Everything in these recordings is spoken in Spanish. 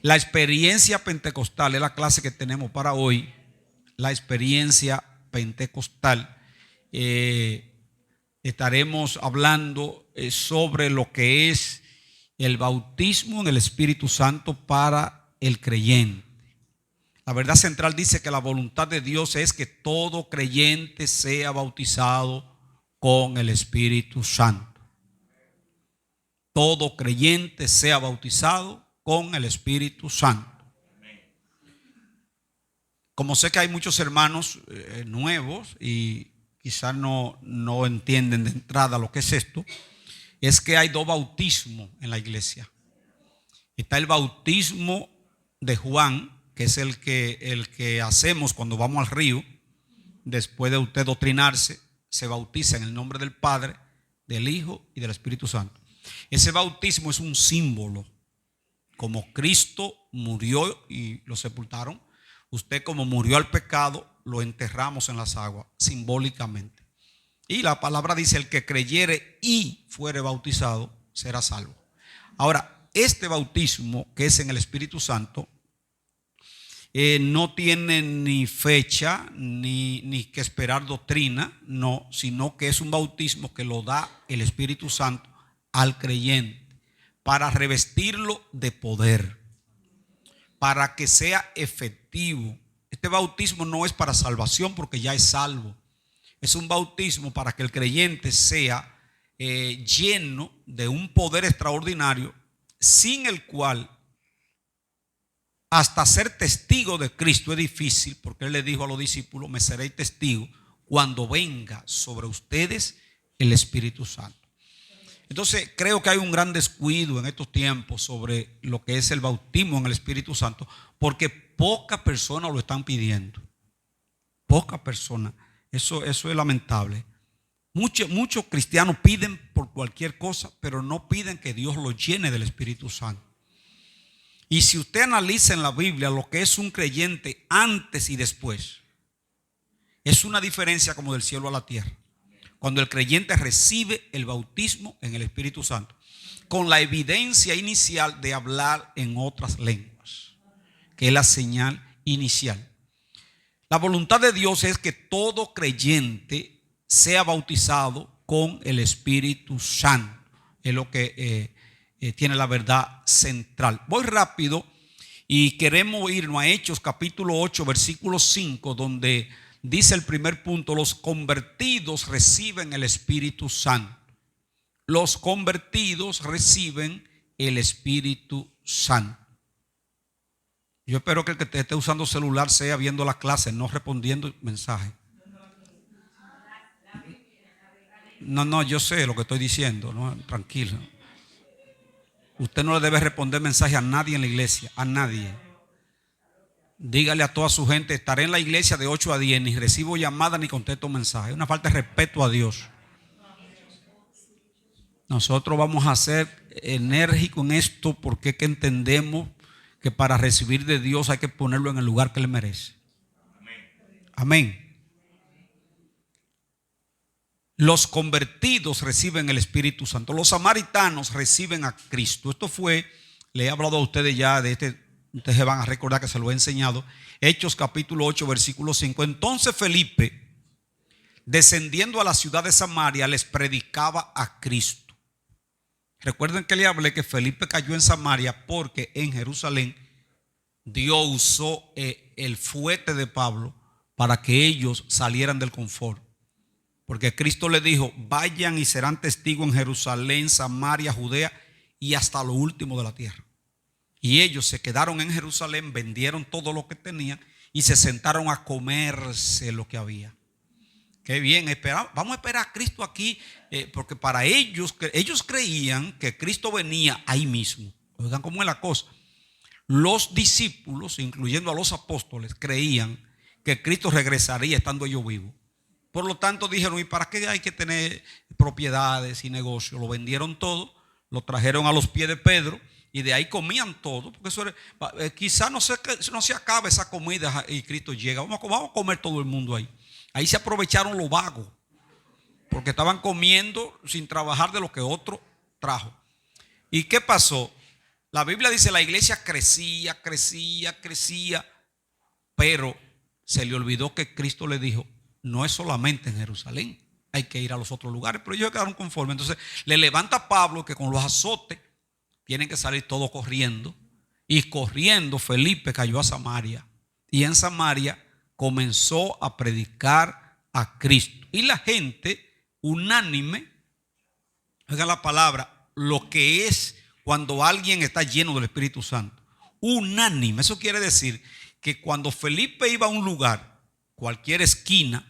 La experiencia pentecostal es la clase que tenemos para hoy. La experiencia pentecostal. Estaremos hablando sobre lo que es el bautismo en el Espíritu Santo para el creyente. La verdad central dice que la voluntad de Dios es que todo creyente sea bautizado con el Espíritu Santo. Todo creyente sea bautizado con el Espíritu Santo. Como sé que hay muchos hermanos nuevos y quizás no entienden de entrada lo que es esto, es que hay dos bautismos en la iglesia. Está el bautismo de Juan, que es el que hacemos cuando vamos al río. Después de usted doctrinarse, se bautiza en el nombre del Padre, del Hijo y del Espíritu Santo. Ese bautismo es un símbolo. Como Cristo murió y lo sepultaron, usted como murió al pecado, lo enterramos en las aguas, simbólicamente. Y la palabra dice, el que creyere y fuere bautizado, será salvo. Ahora, este bautismo que es en el Espíritu Santo, no tiene ni fecha, ni que esperar doctrina, no, sino que es un bautismo que lo da el Espíritu Santo al creyente para revestirlo de poder, para que sea efectivo. Este bautismo no es para salvación porque ya es salvo. Es un bautismo para que el creyente sea lleno de un poder extraordinario, sin el cual hasta ser testigo de Cristo es difícil, porque Él le dijo a los discípulos, me seréis testigo cuando venga sobre ustedes el Espíritu Santo. Entonces creo que hay un gran descuido en estos tiempos sobre lo que es el bautismo en el Espíritu Santo, porque pocas personas lo están pidiendo. Pocas personas. Eso es lamentable. Muchos cristianos piden por cualquier cosa, pero no piden que Dios los llene del Espíritu Santo. Y si usted analiza en la Biblia lo que es un creyente antes y después, es una diferencia como del cielo a la tierra. Cuando el creyente recibe el bautismo en el Espíritu Santo, con la evidencia inicial de hablar en otras lenguas, que es la señal inicial. La voluntad de Dios es que todo creyente sea bautizado con el Espíritu Santo. Es lo que tiene la verdad central. Voy rápido y queremos irnos a Hechos capítulo 8 versículo 5, donde dice el primer punto, los convertidos reciben el Espíritu Santo. Los convertidos reciben el Espíritu Santo. Yo espero que el que te esté usando celular sea viendo la clase, no respondiendo mensajes. No, yo sé lo que estoy diciendo, no, tranquilo. Usted no le debe responder mensaje a nadie en la iglesia, a nadie. Dígale a toda su gente, estaré en la iglesia de 8 a 10, ni recibo llamadas ni contesto mensajes. Es una falta de respeto a Dios. Nosotros vamos a ser enérgicos en esto porque es que entendemos que para recibir de Dios hay que ponerlo en el lugar que le merece. Amén. Los convertidos reciben el Espíritu Santo. Los samaritanos reciben a Cristo. Esto fue, le he hablado a ustedes ya de este. Ustedes se van a recordar que se lo he enseñado. Hechos capítulo 8 versículo 5. Entonces Felipe, descendiendo a la ciudad de Samaria, les predicaba a Cristo. Recuerden que le hablé que Felipe cayó en Samaria porque en Jerusalén Dios usó el fuete de Pablo para que ellos salieran del confort. Porque Cristo le dijo, vayan y serán testigos en Jerusalén, Samaria, Judea y hasta lo último de la tierra. Y ellos se quedaron en Jerusalén, vendieron todo lo que tenían y se sentaron a comerse lo que había. Qué bien, vamos a esperar a Cristo aquí, porque para ellos creían que Cristo venía ahí mismo. Oigan cómo es la cosa. Los discípulos, incluyendo a los apóstoles, creían que Cristo regresaría estando ellos vivos. Por lo tanto dijeron, ¿y para qué hay que tener propiedades y negocios? Lo vendieron todo, lo trajeron a los pies de Pedro y de ahí comían todo. Porque eso era, quizás no se acabe esa comida y Cristo llega. Vamos a comer todo el mundo ahí. Ahí se aprovecharon los vagos, porque estaban comiendo sin trabajar de lo que otro trajo. ¿Y qué pasó? La Biblia dice la iglesia crecía, pero se le olvidó que Cristo le dijo, no es solamente en Jerusalén, hay que ir a los otros lugares, pero ellos quedaron conformes. Entonces le levanta a Pablo que con los azotes tienen que salir todos corriendo, y corriendo Felipe cayó a Samaria, y en Samaria comenzó a predicar a Cristo, y la gente unánime, oigan la palabra, lo que es cuando alguien está lleno del Espíritu Santo, unánime. Eso quiere decir que cuando Felipe iba a un lugar, cualquier esquina,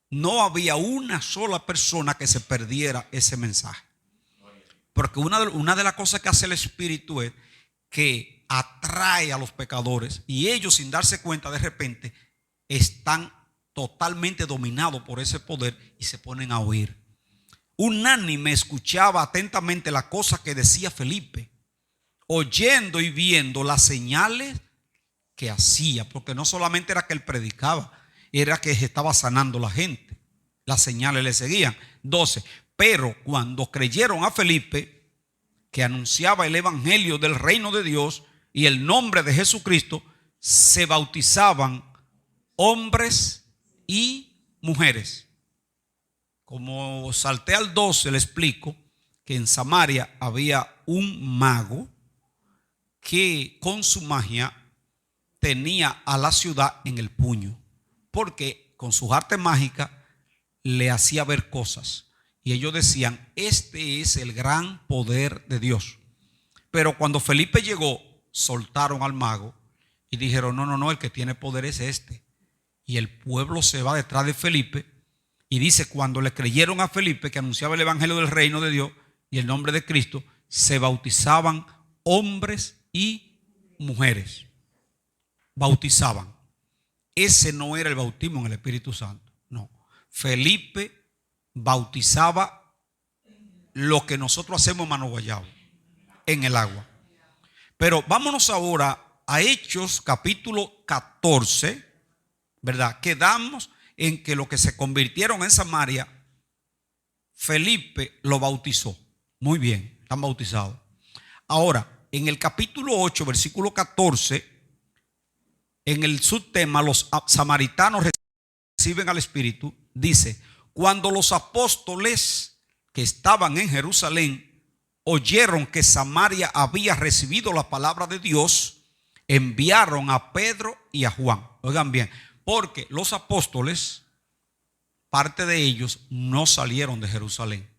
no había una sola persona que se perdiera ese mensaje. Porque una de las cosas que hace el Espíritu es que atrae a los pecadores, y ellos, sin darse cuenta, de repente están totalmente dominados por ese poder y se ponen a oír. Unánime escuchaba atentamente la cosa que decía Felipe, oyendo y viendo las señales que hacía, porque no solamente era que él predicaba, era que estaba sanando la gente. Las señales le seguían. 12. Pero cuando creyeron a Felipe, que anunciaba el evangelio del reino de Dios y el nombre de Jesucristo, se bautizaban hombres y mujeres. Como salté al 12, le explico que en Samaria había un mago que con su magia tenía a la ciudad en el puño, porque con sus artes mágicas le hacía ver cosas, y ellos decían, este es el gran poder de Dios. Pero cuando Felipe llegó, soltaron al mago y dijeron, no, el que tiene poder es este. Y el pueblo se va detrás de Felipe, y dice, cuando le creyeron a Felipe, que anunciaba el evangelio del reino de Dios y el nombre de Cristo, se bautizaban hombres y mujeres. Bautizaban. Ese no era el bautismo en el Espíritu Santo, no. Felipe bautizaba lo que nosotros hacemos en Mano Guayabo, en el agua. Pero vámonos ahora a Hechos capítulo 14, ¿verdad? Quedamos en que los que se convirtieron en Samaria, Felipe lo bautizó. Muy bien, están bautizados. Ahora, en el capítulo 8, versículo 14, en el subtema, los samaritanos reciben al Espíritu, dice, cuando los apóstoles que estaban en Jerusalén oyeron que Samaria había recibido la palabra de Dios, enviaron a Pedro y a Juan. Oigan bien, porque los apóstoles, parte de ellos no salieron de Jerusalén,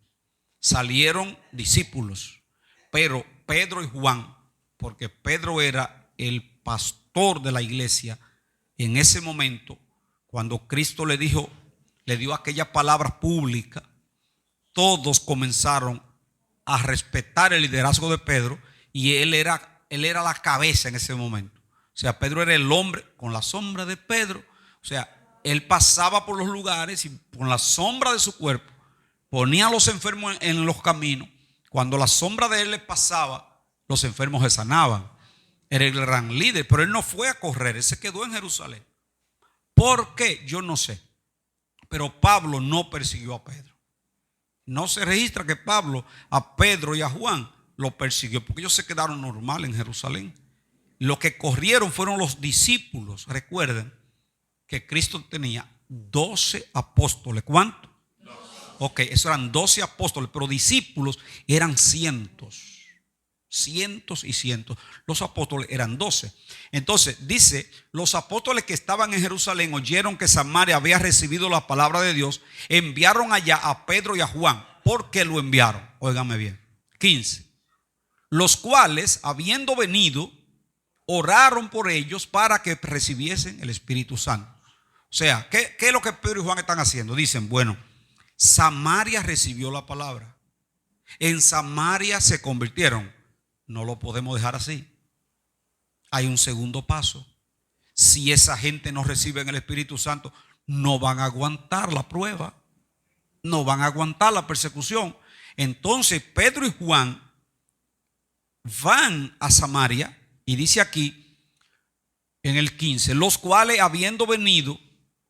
salieron discípulos, pero Pedro y Juan, porque Pedro era el pastor de la iglesia en ese momento, cuando Cristo le dio aquella palabra pública, todos comenzaron a respetar el liderazgo de Pedro, y él era la cabeza en ese momento. O sea, Pedro era el hombre con la sombra de Pedro. O sea, él pasaba por los lugares y con la sombra de su cuerpo ponía a los enfermos en los caminos. Cuando la sombra de él les pasaba, los enfermos se sanaban. Era el gran líder, pero él no fue a correr, él se quedó en Jerusalén. ¿Por qué? Yo no sé. Pero Pablo no persiguió a Pedro. No se registra que Pablo a Pedro y a Juan lo persiguió, porque ellos se quedaron normal en Jerusalén. Los que corrieron fueron los discípulos. Recuerden que Cristo tenía 12 apóstoles. ¿Cuántos? Ok, esos eran 12 apóstoles, pero discípulos eran cientos. Cientos y cientos. Los apóstoles eran 12. Entonces dice, los apóstoles que estaban en Jerusalén oyeron que Samaria había recibido la palabra de Dios, enviaron allá a Pedro y a Juan. ¿Por qué lo enviaron? Óigame bien. 15. Los cuales, habiendo venido, oraron por ellos para que recibiesen el Espíritu Santo. O sea, ¿qué es lo que Pedro y Juan están haciendo? Dicen, bueno, Samaria recibió la palabra, en Samaria se convirtieron. No lo podemos dejar así. Hay un segundo paso. Si esa gente no recibe en el Espíritu Santo, no van a aguantar la prueba, no van a aguantar la persecución. Entonces Pedro y Juan van a Samaria, y dice aquí en el 15, los cuales habiendo venido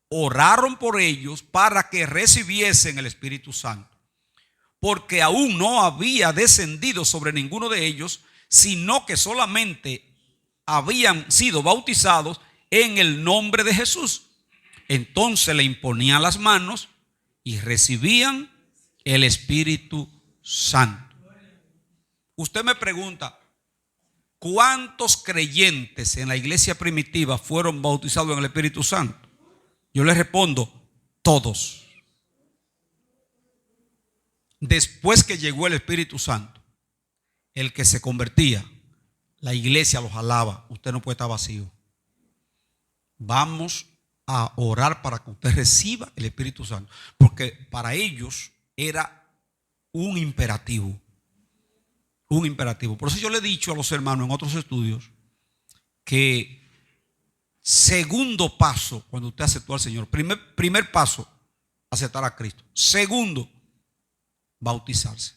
oraron por ellos para que recibiesen el Espíritu Santo, porque aún no había descendido sobre ninguno de ellos, sino que solamente habían sido bautizados en el nombre de Jesús. Entonces le imponían las manos y recibían el Espíritu Santo. Usted me pregunta, ¿cuántos creyentes en la iglesia primitiva fueron bautizados en el Espíritu Santo? Yo le respondo, todos. Después que llegó el Espíritu Santo, el que se convertía, la iglesia lo jalaba. Usted no puede estar vacío. Vamos a orar para que usted reciba el Espíritu Santo, porque para ellos era un imperativo. Un imperativo. Por eso yo le he dicho a los hermanos en otros estudios que segundo paso cuando usted aceptó al Señor, primer paso, aceptar a Cristo. Segundo, bautizarse.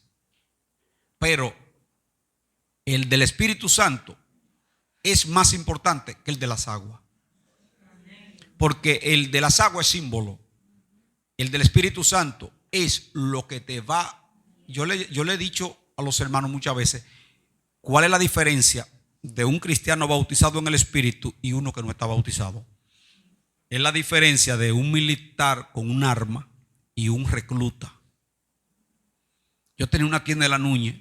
Pero el del Espíritu Santo es más importante que el de las aguas. Porque el de las aguas es símbolo. El del Espíritu Santo es lo que te va. Yo le he dicho a los hermanos muchas veces cuál es la diferencia de un cristiano bautizado en el Espíritu y uno que no está bautizado. Es la diferencia de un militar con un arma y un recluta. Yo tenía una tienda en La Núñez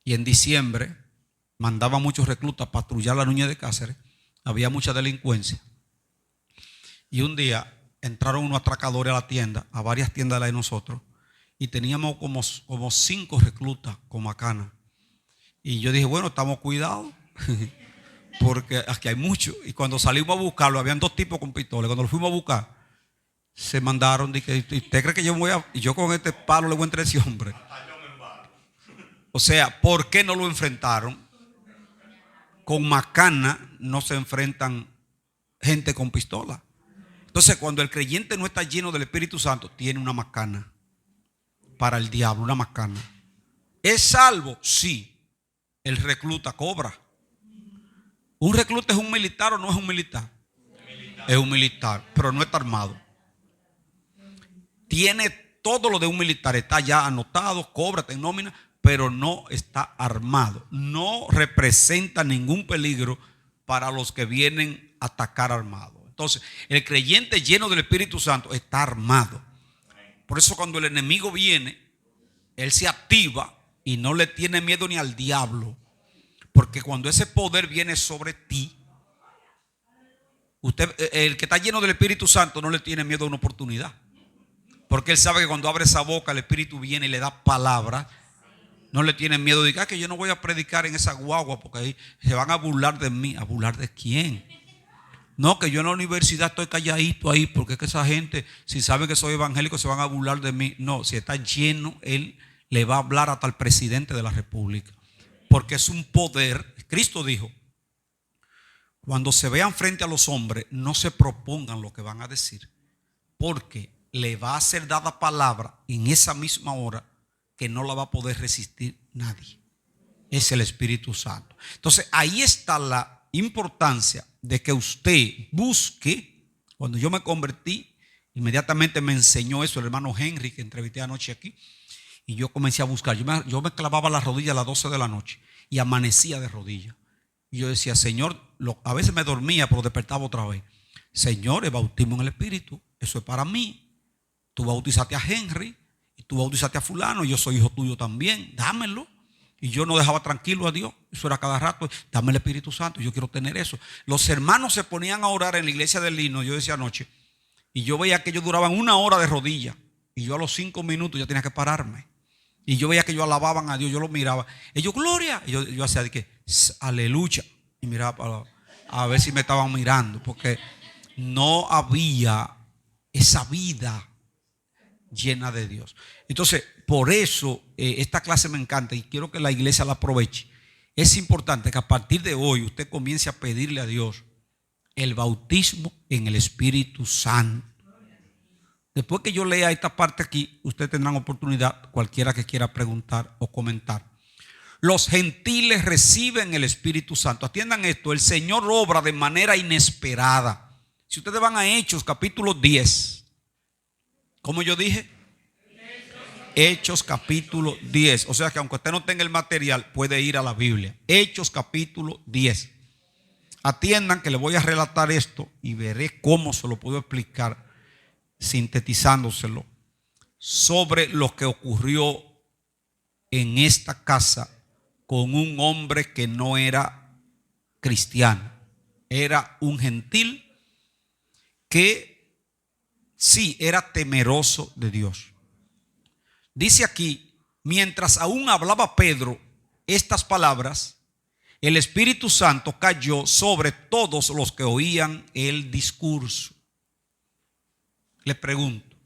y en diciembre mandaba muchos reclutas a patrullar La Núñez de Cáceres. Había mucha delincuencia. Y un día entraron unos atracadores a la tienda, a varias tiendas de la de nosotros, y teníamos como 5 reclutas con macana. Y yo dije, bueno, estamos cuidados, porque aquí hay muchos. Y cuando salimos a buscarlo, habían 2 tipos con pistolas. Cuando lo fuimos a buscar, se mandaron, dije, ¿usted cree que yo voy a...? Y yo con este palo le voy a entrar a ese hombre. O sea, ¿por qué no lo enfrentaron? Con macana no se enfrentan gente con pistola. Entonces, cuando el creyente no está lleno del Espíritu Santo, tiene una macana para el diablo, una macana. ¿Es salvo? Sí. El recluta cobra. ¿Un recluta es un militar o no es un militar? Es un militar, pero no está armado. Tiene todo lo de un militar, está ya anotado, cobra, está en nómina, pero no está armado. No representa ningún peligro para los que vienen a atacar armado. Entonces, el creyente lleno del Espíritu Santo está armado. Por eso cuando el enemigo viene, él se activa y no le tiene miedo ni al diablo. Porque cuando ese poder viene sobre ti, el que está lleno del Espíritu Santo no le tiene miedo a una oportunidad. Porque él sabe que cuando abre esa boca, el Espíritu viene y le da palabra. No le tiene miedo de que yo no voy a predicar en esa guagua porque ahí se van a burlar de mí. ¿A burlar de quién? No, que yo en la universidad estoy calladito ahí porque es que esa gente, si sabe que soy evangélico, se van a burlar de mí. No, si está lleno, él le va a hablar hasta al presidente de la república. Porque es un poder. Cristo dijo, cuando se vean frente a los hombres, no se propongan lo que van a decir. Porque le va a ser dada palabra en esa misma hora que no la va a poder resistir nadie. Es el Espíritu Santo. Entonces ahí está la importancia de que usted busque. Cuando yo me convertí, inmediatamente me enseñó eso el hermano Henry, que entrevisté anoche aquí, y yo comencé a buscar. Yo me clavaba las rodillas a las 12 de la noche y amanecía de rodillas. Y yo decía, Señor, a veces me dormía, pero despertaba otra vez. Señor, el bautismo en el Espíritu, eso es para mí. Tú bautizaste a Henry y tú bautizaste a fulano, y yo soy hijo tuyo también, dámelo. Y yo no dejaba tranquilo a Dios. Eso era cada rato, dame el Espíritu Santo, yo quiero tener eso. Los hermanos se ponían a orar en la iglesia del Lino, yo decía anoche, y yo veía que ellos duraban 1 hora de rodillas, y yo a los 5 minutos ya tenía que pararme. Y yo veía que ellos alababan a Dios, yo los miraba. Ellos, gloria. Y yo hacía de que, aleluya. Y miraba a ver si me estaban mirando, porque no había esa vida llena de Dios. Entonces, por eso esta clase me encanta y quiero que la iglesia la aproveche. Es importante que a partir de hoy usted comience a pedirle a Dios el bautismo en el Espíritu Santo. Después que yo lea esta parte aquí, ustedes tendrán oportunidad, cualquiera que quiera preguntar o comentar. Los gentiles reciben el Espíritu Santo. Atiendan esto, el Señor obra de manera inesperada. Si ustedes van a Hechos capítulo 10, ¿cómo yo dije? Hechos capítulo 10. O sea que aunque usted no tenga el material, puede ir a la Biblia. Hechos capítulo 10. Atiendan que le voy a relatar esto y veré cómo se lo puedo explicar, sintetizándoselo, sobre lo que ocurrió en esta casa con un hombre que no era cristiano, era un gentil que sí era temeroso de Dios. Dice aquí, mientras aún hablaba Pedro estas palabras, el Espíritu Santo cayó sobre todos los que oían el discurso. Les pregunto,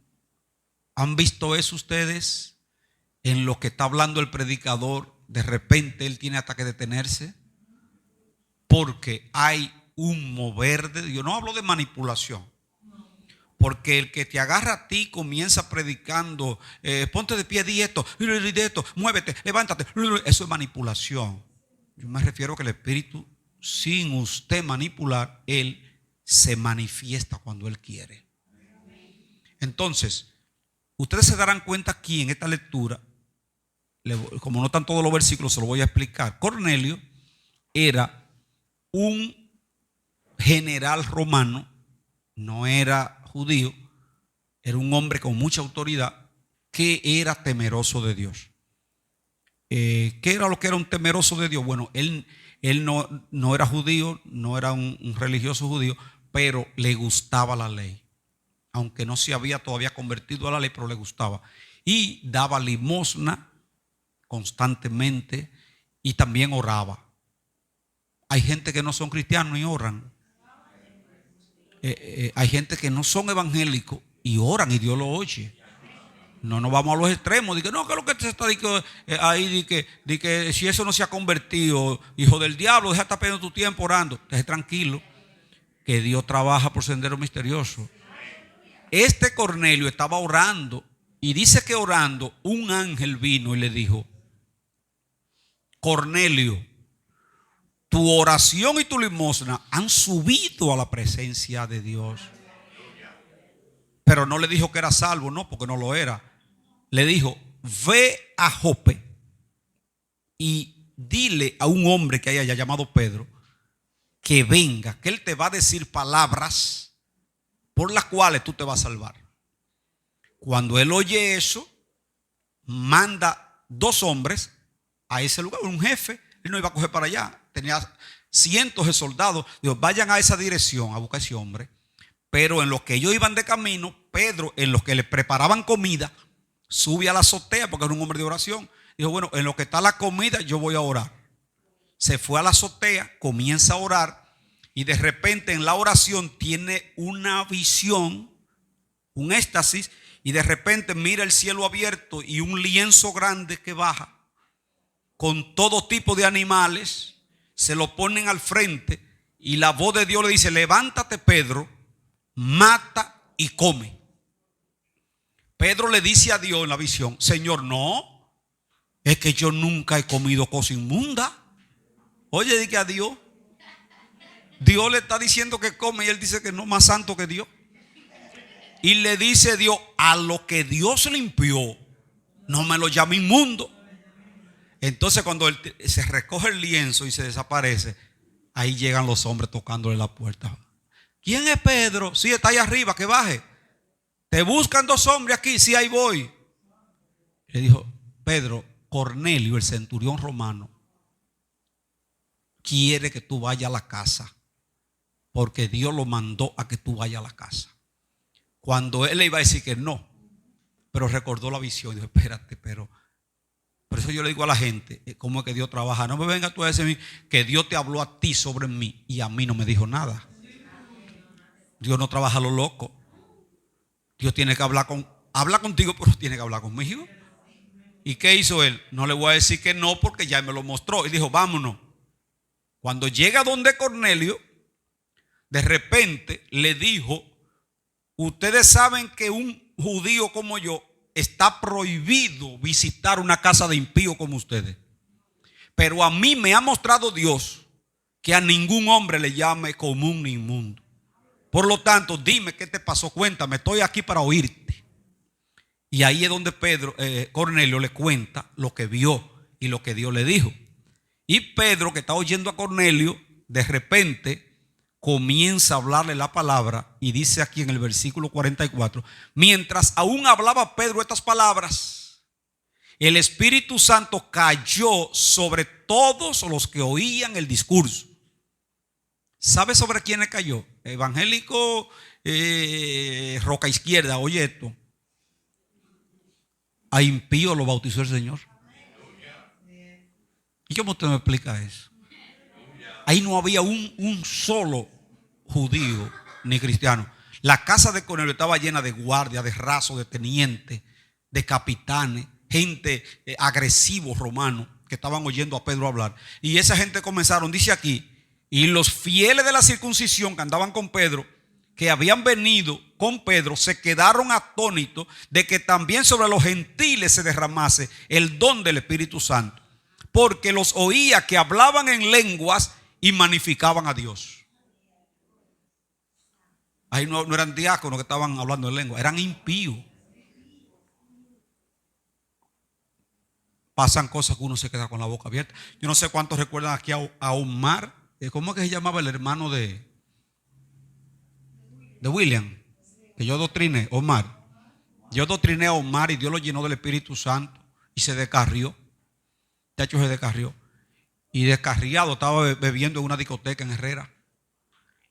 ¿han visto eso ustedes? En lo que está hablando el predicador, de repente él tiene hasta que detenerse, porque hay un mover de Dios. No hablo de manipulación, porque el que te agarra a ti comienza predicando, ponte de pie, di esto, muévete, levántate. Eso es manipulación. Yo me refiero a que el Espíritu, sin usted manipular, Él se manifiesta cuando Él quiere. Entonces, ustedes se darán cuenta aquí en esta lectura, como no están todos los versículos, se lo voy a explicar. Cornelio era un general romano, no era judío, era un hombre con mucha autoridad que era temeroso de Dios. ¿Qué era lo que era un temeroso de Dios? Bueno, él no era judío, no era un religioso judío, pero le gustaba la ley. Aunque no se había todavía convertido a la ley, pero le gustaba. Y daba limosna constantemente y también oraba. Hay gente que no son cristianos y oran. Hay gente que no son evangélicos y oran y Dios lo oye. No nos vamos a los extremos. Dice, no, que lo que te está ahí, de que si eso no se ha convertido, hijo del diablo, deja de estar perdiendo tu tiempo orando. Esté tranquilo, que Dios trabaja por sendero misterioso. Este Cornelio estaba orando y dice que orando un ángel vino y le dijo, Cornelio, tu oración y tu limosna han subido a la presencia de Dios. Pero no le dijo que era salvo, no, porque no lo era. Le dijo, ve a Jope y dile a un hombre que haya llamado Pedro que venga, que él te va a decir palabras por las cuales tú te vas a salvar. Cuando él oye eso, manda 2 hombres a ese lugar, un jefe. Él no iba a coger para allá, tenía cientos de soldados. Dijo, vayan a esa dirección a buscar a ese hombre. Pero en lo que ellos iban de camino, Pedro, en los que le preparaban comida, sube a la azotea porque era un hombre de oración. Dijo, bueno, en lo que está la comida yo voy a orar. Se fue a la azotea, comienza a orar y de repente en la oración tiene una visión, un éxtasis, y de repente mira el cielo abierto y un lienzo grande que baja con todo tipo de animales, se lo ponen al frente y la voz de Dios le dice, levántate Pedro, mata y come. Pedro le dice a Dios en la visión, Señor, no, es que yo nunca he comido cosa inmunda. Oye, dije a Dios, Dios le está diciendo que come y él dice que no, más santo que Dios. Y le dice Dios, a lo que Dios limpió, no me lo llame inmundo. Entonces cuando él se recoge el lienzo y se desaparece, ahí llegan los hombres tocándole la puerta. ¿Quién es Pedro? Sí, está ahí arriba, que baje. Te buscan 2 hombres aquí, sí, ahí voy. Le dijo, Pedro, Cornelio, el centurión romano, quiere que tú vayas a la casa, porque Dios lo mandó a que tú vayas a la casa. Cuando él le iba a decir que no, pero recordó la visión y dijo, espérate, pero por eso yo le digo a la gente, ¿cómo es que Dios trabaja? No me vengas tú a decir que Dios te habló a ti sobre mí y a mí no me dijo nada. Dios no trabaja a lo loco. Dios tiene que hablar contigo, pero tiene que hablar conmigo. ¿Y qué hizo él? No le voy a decir que no porque ya me lo mostró. Y dijo, vámonos. Cuando llega donde Cornelio, de repente le dijo, ustedes saben que un judío como yo está prohibido visitar una casa de impío como ustedes. Pero a mí me ha mostrado Dios que a ningún hombre le llame común ni inmundo. Por lo tanto, dime qué te pasó, cuéntame, estoy aquí para oírte. Y ahí es donde Cornelio le cuenta lo que vio y lo que Dios le dijo. Y Pedro, que está oyendo a Cornelio, de repente comienza a hablarle la palabra y dice aquí en el versículo 44, mientras aún hablaba Pedro estas palabras, el Espíritu Santo cayó sobre todos los que oían el discurso. ¿Sabe sobre quiénes cayó? Evangélico Roca Izquierda, oye esto. A impío lo bautizó el Señor. ¿Y cómo usted me explica eso? Ahí no había un solo judío ni cristiano. La casa de Cornelio estaba llena de guardias, de rasos, de tenientes, de capitanes, gente agresivos romanos que estaban oyendo a Pedro hablar. Y esa gente comenzaron, dice aquí, y los fieles de la circuncisión que andaban con Pedro, que habían venido con Pedro, se quedaron atónitos de que también sobre los gentiles se derramase el don del Espíritu Santo, porque los oía que hablaban en lenguas y magnificaban a Dios. Ahí no eran diáconos que estaban hablando en lengua, eran impíos. Pasan cosas que uno se queda con la boca abierta. Yo no sé cuántos recuerdan aquí a Omar. ¿Cómo es que se llamaba el hermano de William? Que yo doctriné, Omar. Yo doctriné a Omar y Dios lo llenó del Espíritu Santo y se descarrió. De hecho se descarrió. Y descarriado estaba bebiendo en una discoteca en Herrera.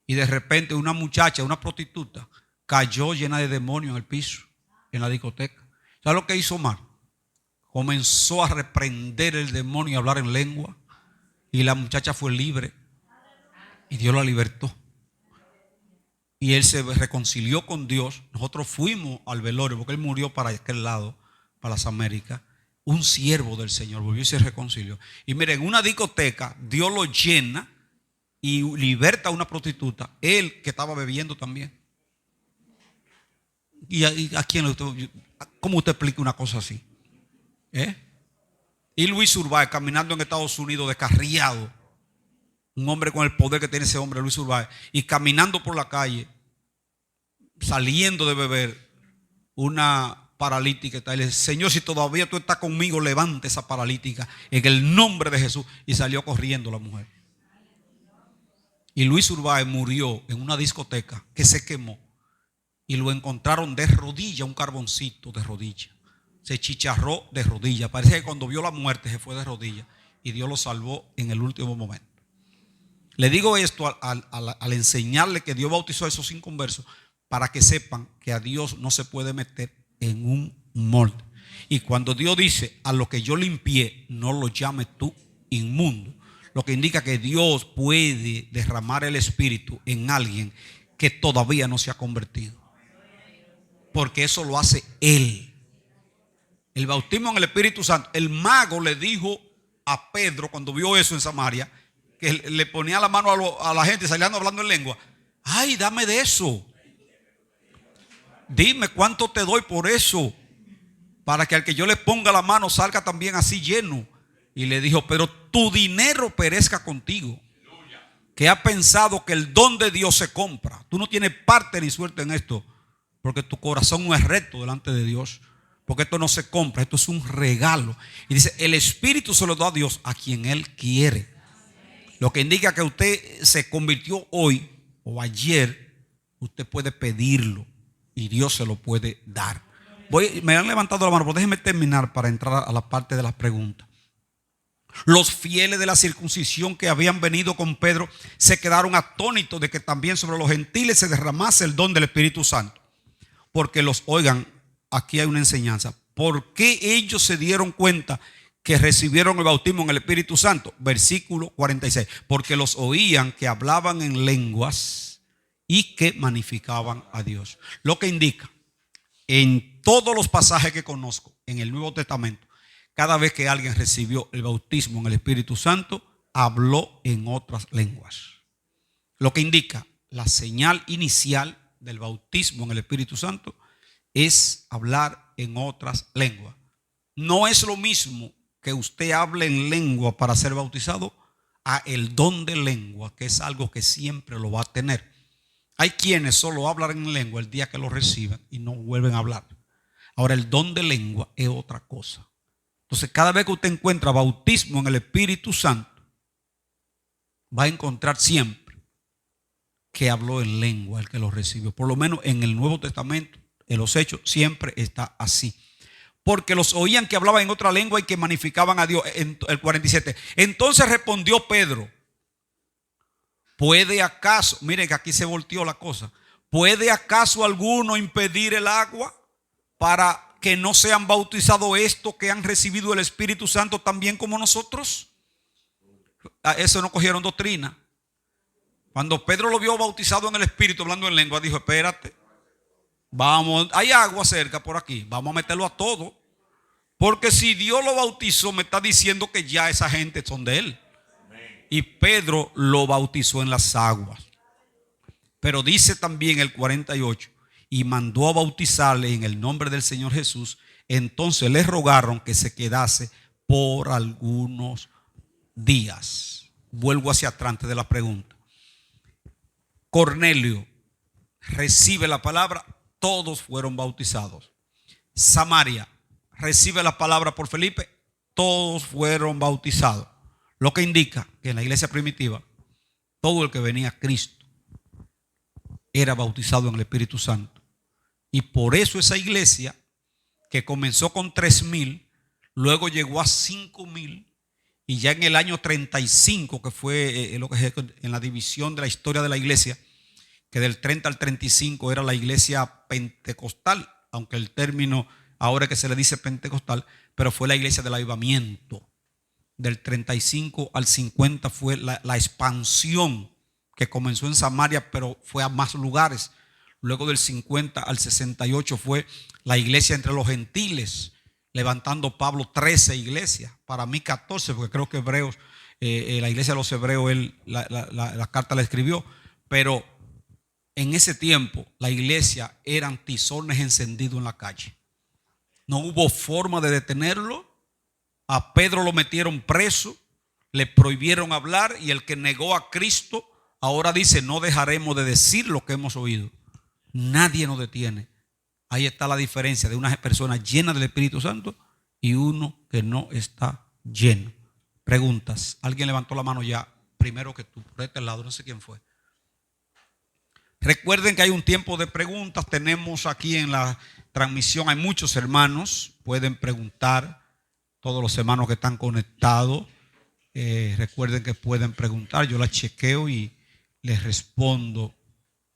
Y de repente una muchacha, una prostituta, cayó llena de demonios en el piso, en la discoteca. ¿Sabes lo que hizo Omar? Comenzó a reprender el demonio y a hablar en lengua. Y la muchacha fue libre. Y Dios la libertó. Y él se reconcilió con Dios. Nosotros fuimos al velorio porque él murió para aquel lado, para las Américas. Un siervo del Señor volvió y se reconcilió. Y miren, en una discoteca Dios lo llena y liberta a una prostituta, él que estaba bebiendo también. ¿Y a quién? ¿Cómo usted explica una cosa así? Y Luis Urbáez caminando en Estados Unidos descarriado, un hombre con el poder que tiene ese hombre, Luis Urbáez, y caminando por la calle, saliendo de beber, una paralítica está. Y le dice: Señor, si todavía tú estás conmigo, levante esa paralítica en el nombre de Jesús. Y salió corriendo la mujer. Y Luis Urbáez murió en una discoteca que se quemó y lo encontraron de rodilla, un carboncito de rodilla. Se chicharró de rodilla. Parece que cuando vio la muerte se fue de rodilla y Dios lo salvó en el último momento. Le digo esto al enseñarle que Dios bautizó a esos inconversos para que sepan que a Dios no se puede meter en un molde. Y cuando Dios dice: a lo que yo limpié, no lo llames tú inmundo, lo que indica que Dios puede derramar el Espíritu en alguien que todavía no se ha convertido, porque eso lo hace Él. El bautismo en el Espíritu Santo. El mago le dijo a Pedro cuando vio eso en Samaria, que le ponía la mano a la gente saliendo hablando en lengua: ay, dame de eso, dime cuánto te doy por eso, para que al que yo le ponga la mano salga también así lleno. Y le dijo: pero tu dinero perezca contigo, que ha pensado que el don de Dios se compra. Tú no tienes parte ni suerte en esto, porque tu corazón no es recto delante de Dios, porque esto no se compra, esto es un regalo. Y dice: el Espíritu se lo da a Dios a quien Él quiere. Lo que indica que usted se convirtió hoy o ayer. Usted puede pedirlo y Dios se lo puede dar. Me han levantado la mano, pero déjenme terminar para entrar a la parte de las preguntas. Los fieles de la circuncisión que habían venido con Pedro se quedaron atónitos de que también sobre los gentiles se derramase el don del Espíritu Santo. Porque oigan, aquí hay una enseñanza. ¿Por qué ellos se dieron cuenta que recibieron el bautismo en el Espíritu Santo? Versículo 46. Porque los oían que hablaban en lenguas y que magnificaban a Dios. Lo que indica, en todos los pasajes que conozco en el Nuevo Testamento, cada vez que alguien recibió el bautismo en el Espíritu Santo, habló en otras lenguas. Lo que indica, la señal inicial del bautismo en el Espíritu Santo es hablar en otras lenguas. No es lo mismo que usted hable en lengua para ser bautizado a el don de lengua, que es algo que siempre lo va a tener. Hay quienes solo hablan en lengua el día que lo reciben y no vuelven a hablar. Ahora, el don de lengua es otra cosa. Entonces, cada vez que usted encuentra bautismo en el Espíritu Santo, va a encontrar siempre que habló en lengua el que lo recibió. Por lo menos en el Nuevo Testamento, en los Hechos, siempre está así. Porque los oían que hablaban en otra lengua y que magnificaban a Dios. En el 47. Entonces respondió Pedro: ¿puede acaso, miren que aquí se volteó la cosa, ¿puede acaso alguno impedir el agua para que no sean bautizados estos que han recibido el Espíritu Santo también como nosotros? A eso no cogieron doctrina. Cuando Pedro lo vio bautizado en el Espíritu, hablando en lengua, dijo: espérate, vamos, hay agua cerca por aquí, vamos a meterlo a todo. Porque si Dios lo bautizó, me está diciendo que ya esa gente son de él. Y Pedro lo bautizó en las aguas. Pero dice también el 48: y mandó a bautizarle en el nombre del Señor Jesús. Entonces le rogaron que se quedase por algunos días. Vuelvo hacia atrás antes de la pregunta. Cornelio recibe la palabra, todos fueron bautizados. Samaria recibe la palabra por Felipe, todos fueron bautizados. Lo que indica que en la iglesia primitiva, todo el que venía a Cristo era bautizado en el Espíritu Santo. Y por eso esa iglesia, que comenzó con 3,000, luego llegó a 5,000, y ya en el año 35, que fue lo que es en la división de la historia de la iglesia, que del 30 al 35 era la iglesia pentecostal, aunque el término ahora que se le dice pentecostal, pero fue la iglesia del avivamiento. Del 35 al 50 fue la expansión que comenzó en Samaria, pero fue a más lugares. Luego del 50 al 68 fue la iglesia entre los gentiles, levantando Pablo 13 iglesias, para mí 14, porque creo que Hebreos, la iglesia de los hebreos, él la carta la escribió. Pero en ese tiempo la iglesia eran tizones encendidos en la calle. No hubo forma de detenerlo. A Pedro lo metieron preso, le prohibieron hablar, y el que negó a Cristo ahora dice: no dejaremos de decir lo que hemos oído. Nadie nos detiene. Ahí está la diferencia de una persona llena del Espíritu Santo y uno que no está lleno. Preguntas. Alguien levantó la mano ya, primero que tú, por este lado, no sé quién fue. Recuerden que hay un tiempo de preguntas. Tenemos aquí en la transmisión, hay muchos hermanos, pueden preguntar. Todos los hermanos que están conectados, recuerden que pueden preguntar. Yo las chequeo y les respondo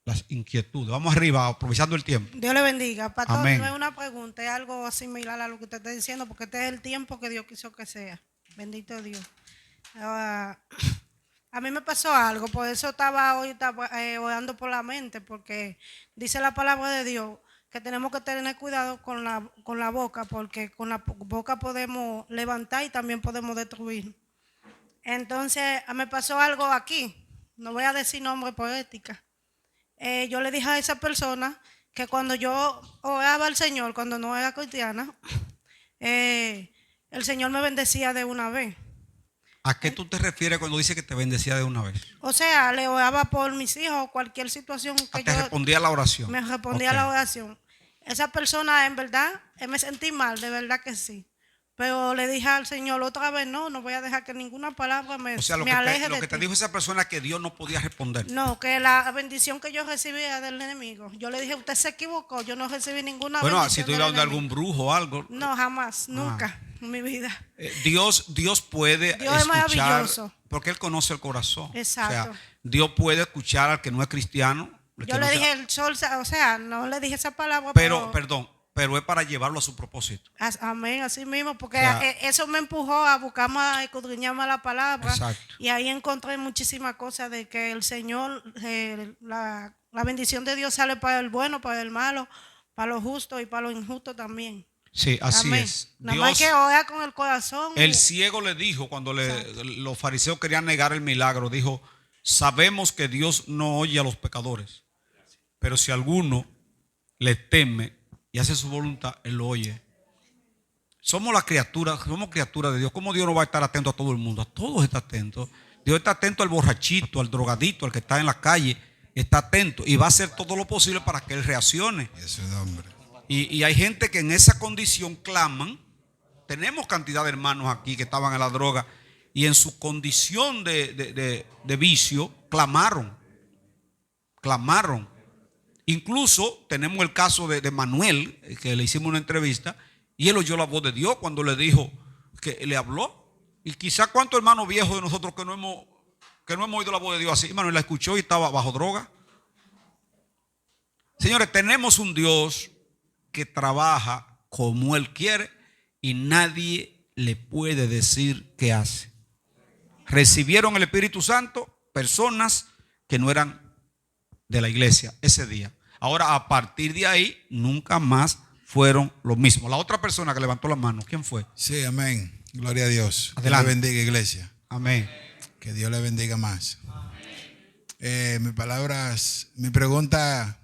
las inquietudes. Vamos arriba, aprovechando el tiempo. Dios le bendiga. Pastor, Amén. no es una pregunta, es algo similar a lo que usted está diciendo, porque este es el tiempo que Dios quiso que sea. Bendito Dios. A mí me pasó algo, por eso estaba hoy orando por la mente, porque dice la palabra de Dios que tenemos que tener cuidado con la boca, porque con la boca podemos levantar y también podemos destruir. Entonces, me pasó algo aquí, no voy a decir nombre por ética. Yo le dije a esa persona que cuando yo oraba al Señor, cuando no era cristiana, el Señor me bendecía de una vez. ¿A qué tú te refieres cuando dice que te bendecía de una vez? O sea, le oraba por mis hijos, cualquier situación que te respondía la oración. Me respondía la oración. Esa persona, en verdad, me sentí mal, de verdad que sí. Pero le dije al Señor otra vez: no voy a dejar que ninguna palabra me aleje de ti. Lo que te dijo esa persona es que Dios no podía responder. No, que la bendición que yo recibía del enemigo. Yo le dije: usted se equivocó, yo no recibí ninguna bendición. Bueno, si tú ibas a algún brujo o algo. No, jamás, nunca en mi vida. Dios puede escuchar, es maravilloso, porque Él conoce el corazón. Exacto. O sea, Dios puede escuchar al que no es cristiano. Yo le dije el sol, o sea, no le dije esa palabra. Pero es para llevarlo a su propósito. Amén, así mismo, porque eso me empujó a buscar más, a escudriñar más la palabra. Exacto. Y ahí encontré muchísimas cosas de que el Señor, la bendición de Dios sale para el bueno, para el malo, para lo justo y para lo injusto también. Sí, así Amén. es. Nada más que orar con el corazón. El ciego le dijo, cuando los fariseos querían negar el milagro, dijo: sabemos que Dios no oye a los pecadores, pero si alguno le teme y hace su voluntad, Él lo oye. Somos criaturas de Dios. ¿Cómo Dios no va a estar atento a todo el mundo? A todos está atento. Dios está atento al borrachito, al drogadito, al que está en la calle. Está atento y va a hacer todo lo posible para que Él reaccione. Ese hombre. Y hay gente que en esa condición claman. Tenemos cantidad de hermanos aquí que estaban en la droga y en su condición de vicio clamaron. Incluso tenemos el caso de Manuel, que le hicimos una entrevista, y él oyó la voz de Dios cuando le dijo, que le habló. Y quizá cuántos hermanos viejos de nosotros que no hemos oído la voz de Dios así. Manuel la escuchó y estaba bajo droga. Señores, tenemos un Dios que trabaja como Él quiere y nadie le puede decir qué hace. Recibieron el Espíritu Santo personas que no eran de la iglesia ese día. Ahora, a partir de ahí, nunca más fueron lo mismo. La otra persona que levantó la mano, ¿quién fue? Sí, amén. Gloria a Dios. Adelante. Dios le bendiga, iglesia. Amén. Que Dios le bendiga más. Mi pregunta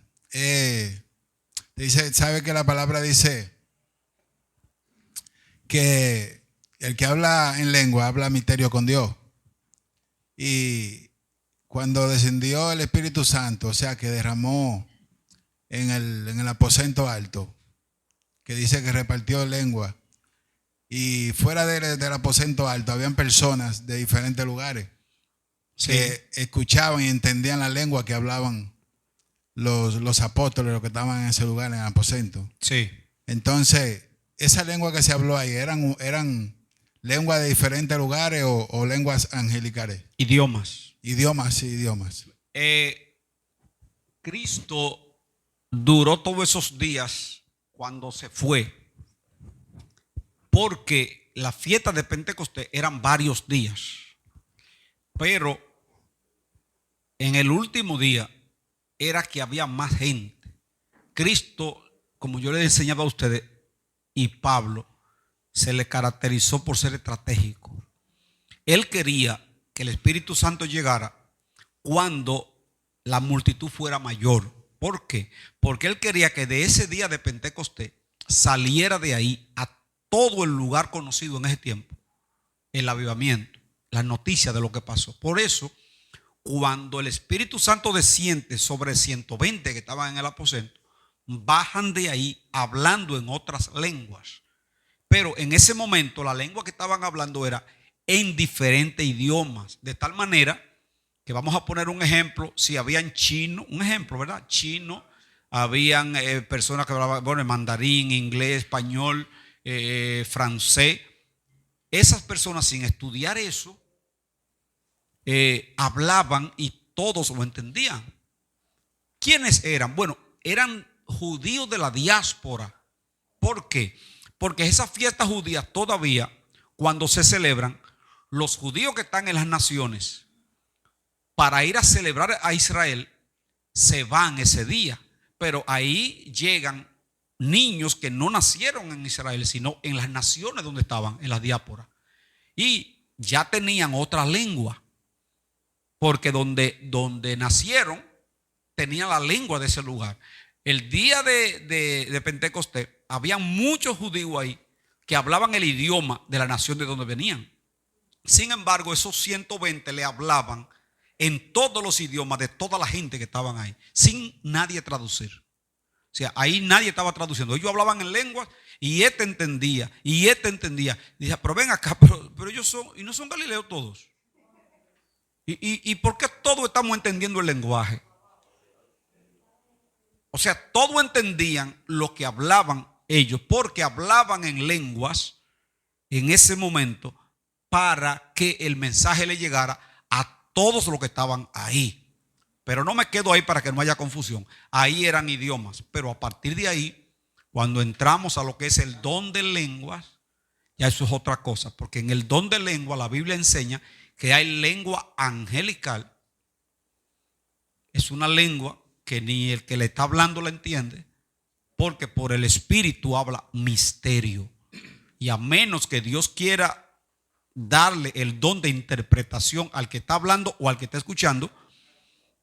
dice, ¿sabe que la palabra dice que el que habla en lengua habla misterio con Dios? Y cuando descendió el Espíritu Santo, o sea que derramó en el aposento alto, que dice que repartió lengua, y fuera del aposento alto habían personas de diferentes lugares que escuchaban y entendían la lengua que hablaban los apóstoles, los que estaban en ese lugar, en el aposento. Sí. Entonces, esa lengua que se habló ahí, ¿eran lenguas de diferentes lugares o lenguas angelicales? Idiomas. Idiomas, sí, idiomas. Cristo duró todos esos días cuando se fue, porque la fiesta de Pentecostés eran varios días, pero en el último día era que había más gente. Cristo, como yo les enseñaba a ustedes, y Pablo, se le caracterizó por ser estratégico. Él quería que el Espíritu Santo llegara cuando la multitud fuera mayor. ¿Por qué? Porque él quería que de ese día de Pentecostés saliera de ahí a todo el lugar conocido en ese tiempo el avivamiento, la noticia de lo que pasó. Por eso, cuando el Espíritu Santo desciende sobre 120 que estaban en el aposento, bajan de ahí hablando en otras lenguas. Pero en ese momento la lengua que estaban hablando era en diferentes idiomas, de tal manera que vamos a poner un ejemplo. Si habían chino, un ejemplo, ¿verdad? Chino, habían personas que hablaban, bueno, mandarín, inglés, español, francés. Esas personas, sin estudiar eso, hablaban y todos lo entendían. ¿Quiénes eran? Bueno, eran judíos de la diáspora. ¿Por qué? Porque esas fiestas judías todavía, cuando se celebran, los judíos que están en las naciones, para ir a celebrar a Israel, se van ese día. Pero ahí llegan niños que no nacieron en Israel, sino en las naciones donde estaban, en la diáspora. Y ya tenían otra lengua, porque donde nacieron, tenían la lengua de ese lugar. El día de Pentecostés, había muchos judíos ahí que hablaban el idioma de la nación de donde venían. Sin embargo, esos 120 le hablaban en todos los idiomas de toda la gente que estaban ahí, sin nadie traducir. O sea, ahí nadie estaba traduciendo. Ellos hablaban en lenguas y este entendía, y este entendía. Y decía, pero ven acá, pero ellos son, y no son galileos todos. ¿Y por qué todos estamos entendiendo el lenguaje? O sea, todos entendían lo que hablaban ellos, porque hablaban en lenguas en ese momento para que el mensaje le llegara a todos los que estaban ahí. Pero no me quedo ahí para que no haya confusión. Ahí eran idiomas, pero a partir de ahí, cuando entramos a lo que es el don de lenguas, ya eso es otra cosa, porque en el don de lengua la Biblia enseña que hay lengua angelical. Es una lengua que ni el que le está hablando la entiende, porque por el Espíritu habla misterio. Y a menos que Dios quiera darle el don de interpretación al que está hablando o al que está escuchando,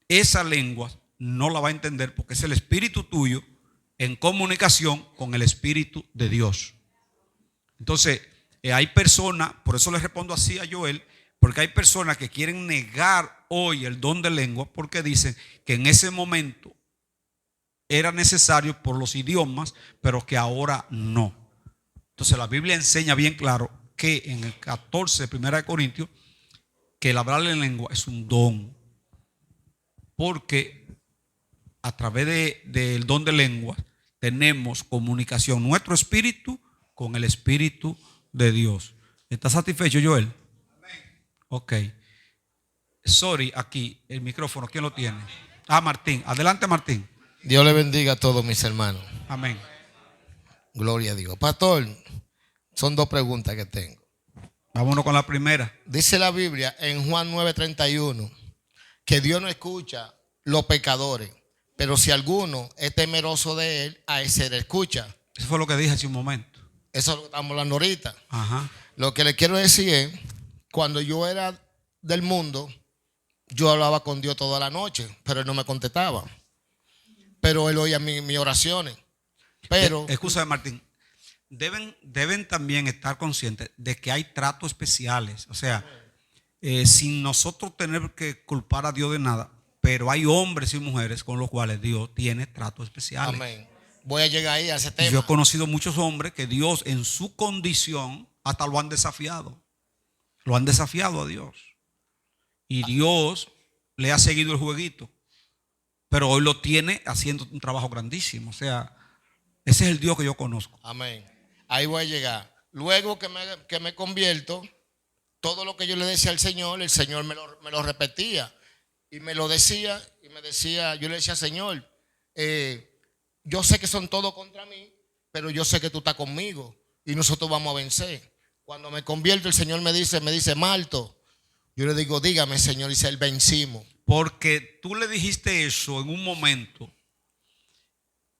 esa lengua no la va a entender, porque es el espíritu tuyo en comunicación con el Espíritu de Dios. Entonces, hay personas, por eso le respondo así a Joel, porque hay personas que quieren negar hoy el don de lengua porque dicen que en ese momento era necesario por los idiomas, pero que ahora no. Entonces la Biblia enseña bien claro que en el 14 de 1 de Corintios, que el hablar en lengua es un don. Porque a través del don de lengua tenemos comunicación, nuestro espíritu con el Espíritu de Dios. ¿Está satisfecho, Joel? Ok. Sorry, aquí el micrófono, ¿quién lo tiene? Martín. Adelante, Martín. Dios le bendiga a todos mis hermanos. Amén. Gloria a Dios. Pastor, son dos preguntas que tengo. Vámonos con la primera. Dice la Biblia en Juan 9:31 que Dios no escucha los pecadores, pero si alguno es temeroso de él, a ese le escucha. Eso fue lo que dije hace un momento. Eso es lo que estamos hablando ahorita. Ajá. Lo que le quiero decir es, cuando yo era del mundo, yo hablaba con Dios toda la noche, pero él no me contestaba. Pero él oía mis oraciones. Pero Excusa, Martín. Deben también estar conscientes de que hay tratos especiales. O sea, sin nosotros tener que culpar a Dios de nada, pero hay hombres y mujeres con los cuales Dios tiene tratos especiales. amén. Voy a llegar ahí a ese tema. Yo he conocido muchos hombres que Dios en su condición hasta lo han desafiado. Lo han desafiado a Dios. Y Dios le ha seguido el jueguito. Pero hoy lo tiene haciendo un trabajo grandísimo. O sea, ese es el Dios que yo conozco. Amén. Ahí voy a llegar. Luego que me convierto, todo lo que yo le decía al Señor, el Señor me lo repetía. Y me lo decía, y me decía, yo le decía, Señor, yo sé que son todos contra mí, pero yo sé que tú estás conmigo y nosotros vamos a vencer. Cuando me convierto, el Señor me dice, Marto. Yo le digo, dígame, Señor, y dice, vencimos. Porque tú le dijiste eso en un momento,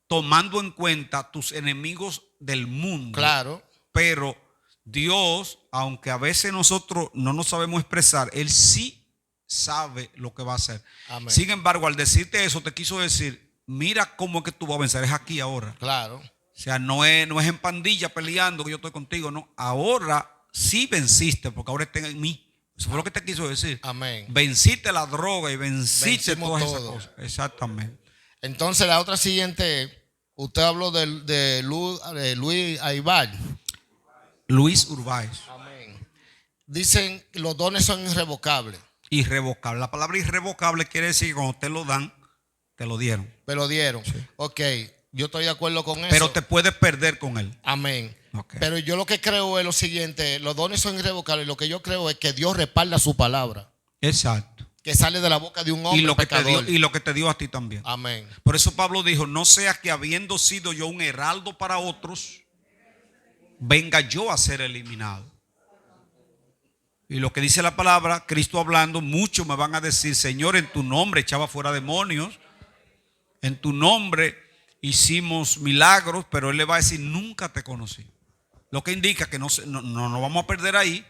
tomando en cuenta tus enemigos del mundo. Claro. Pero Dios, aunque a veces nosotros no nos sabemos expresar, Él sí sabe lo que va a hacer. Amén. Sin embargo, al decirte eso, te quiso decir, mira cómo es que tú vas a vencer, es aquí ahora. Claro. O sea, no es en pandilla peleando que yo estoy contigo, no. Ahora sí venciste, porque ahora está en mí. Eso fue lo que te quiso decir. Amén. Venciste la droga y venciste Vencimos todas esas todo. cosas. Exactamente. Entonces, la otra siguiente, usted habló de Luis Aibar. Luis Urbáez. Amén. Dicen que los dones son irrevocables. Irrevocable. La palabra irrevocable quiere decir que cuando te lo dan, te lo dieron. Me lo dieron. Sí. Ok, yo estoy de acuerdo con eso. Pero te puedes perder con él. Amén. Ok. Pero yo lo que creo es lo siguiente, los dones son irrevocables. Lo que yo creo es que Dios respalda su palabra, Exacto. que sale de la boca de un hombre Y lo que pecador. te dio a ti también. Amén. Por eso Pablo dijo, no sea que habiendo sido yo un heraldo para otros, venga yo a ser eliminado. Y lo que dice la palabra, Cristo hablando, muchos me van a decir, Señor, en tu nombre echaba fuera demonios, en tu nombre hicimos milagros, pero Él le va a decir, nunca te conocí. Lo que indica que no vamos a perder ahí.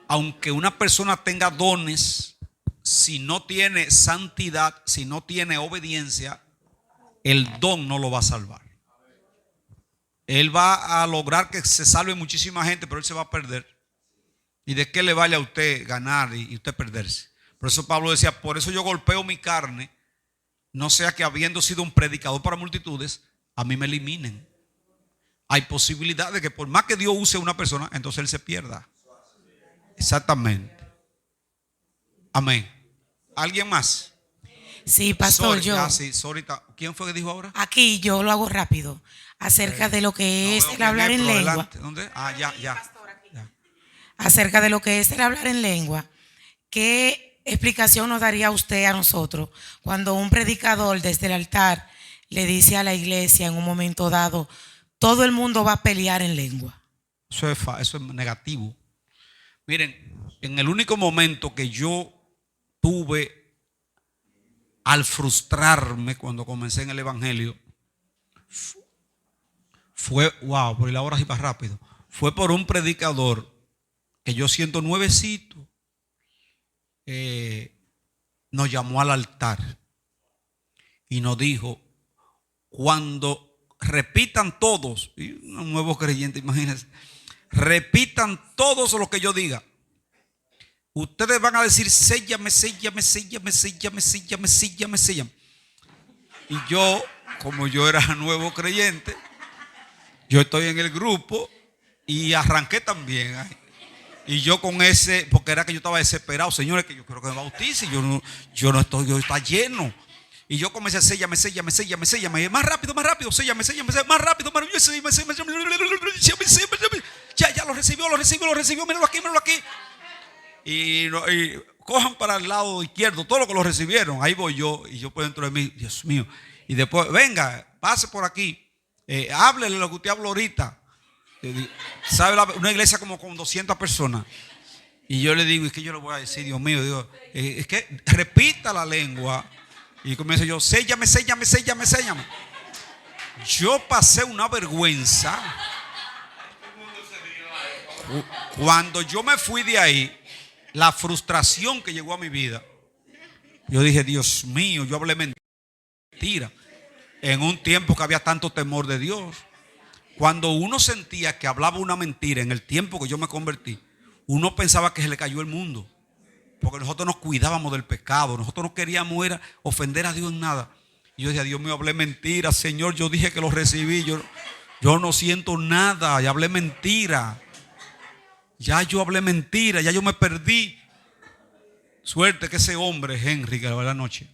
Aunque una persona tenga dones, si no tiene santidad, si no tiene obediencia, el don no lo va a salvar. Él va a lograr que se salve muchísima gente, pero él se va a perder. ¿Y de qué le vale a usted ganar y usted perderse? Por eso Pablo decía, por eso yo golpeo mi carne, no sea que habiendo sido un predicador para multitudes, a mí me eliminen. Hay posibilidad de que por más que Dios use a una persona, entonces él se pierda. Exactamente. Amén. ¿Alguien más? Sí, pastor, Sorry, yo. sí, sorry. ¿Quién fue que dijo ahora? Aquí yo lo hago rápido. Acerca de lo que es No veo el hablar quién es, en pero lengua. adelante. ¿Dónde? Ya. Acerca de lo que es el hablar en lengua. ¿Qué explicación nos daría usted a nosotros cuando un predicador desde el altar le dice a la iglesia en un momento dado, todo el mundo va a pelear en lengua? Eso es negativo. Miren, en el único momento que yo tuve al frustrarme cuando comencé en el evangelio fue, wow, por la hora así para rápido, fue por un predicador que yo siendo nuevecito nos llamó al altar y nos dijo, cuando repitan todos, y un nuevo creyente, imagínense, repitan todos lo que yo diga, ustedes van a decir, séllame, séllame, séllame, séllame, séllame, séllame. Y yo, como yo era nuevo creyente, yo estoy en el grupo y arranqué también. Y yo con ese, porque era que yo estaba desesperado, señores, que yo quiero que me bautice. Yo no estoy, yo está lleno. Y yo comencé a séllame, más rápido, séllame, más rápido, ya lo recibió, míralo aquí. Y cojan para el lado izquierdo, todo lo que lo recibieron, ahí voy yo, y yo por dentro de mí, Dios mío. Y después, venga, pase por aquí, háblele lo que usted habló ahorita. ¿Sabe? Una iglesia como con 200 personas. Y yo le digo, es que yo le voy a decir, Dios mío, digo, es que repita la lengua. Y comienzo yo, séllame. Yo pasé una vergüenza. Cuando yo me fui de ahí, la frustración que llegó a mi vida, yo dije, Dios mío, yo hablé mentira. En un tiempo que había tanto temor de Dios. Cuando uno sentía que hablaba una mentira en el tiempo que yo me convertí, uno pensaba que se le cayó el mundo. Porque nosotros nos cuidábamos del pecado. Nosotros no queríamos era ofender a Dios en nada. Y yo decía, Dios mío, hablé mentira, Señor. Yo dije que lo recibí. Yo no siento nada. Y hablé mentira. Ya yo hablé mentira. Ya yo me perdí. Suerte que ese hombre, Henry, que la noche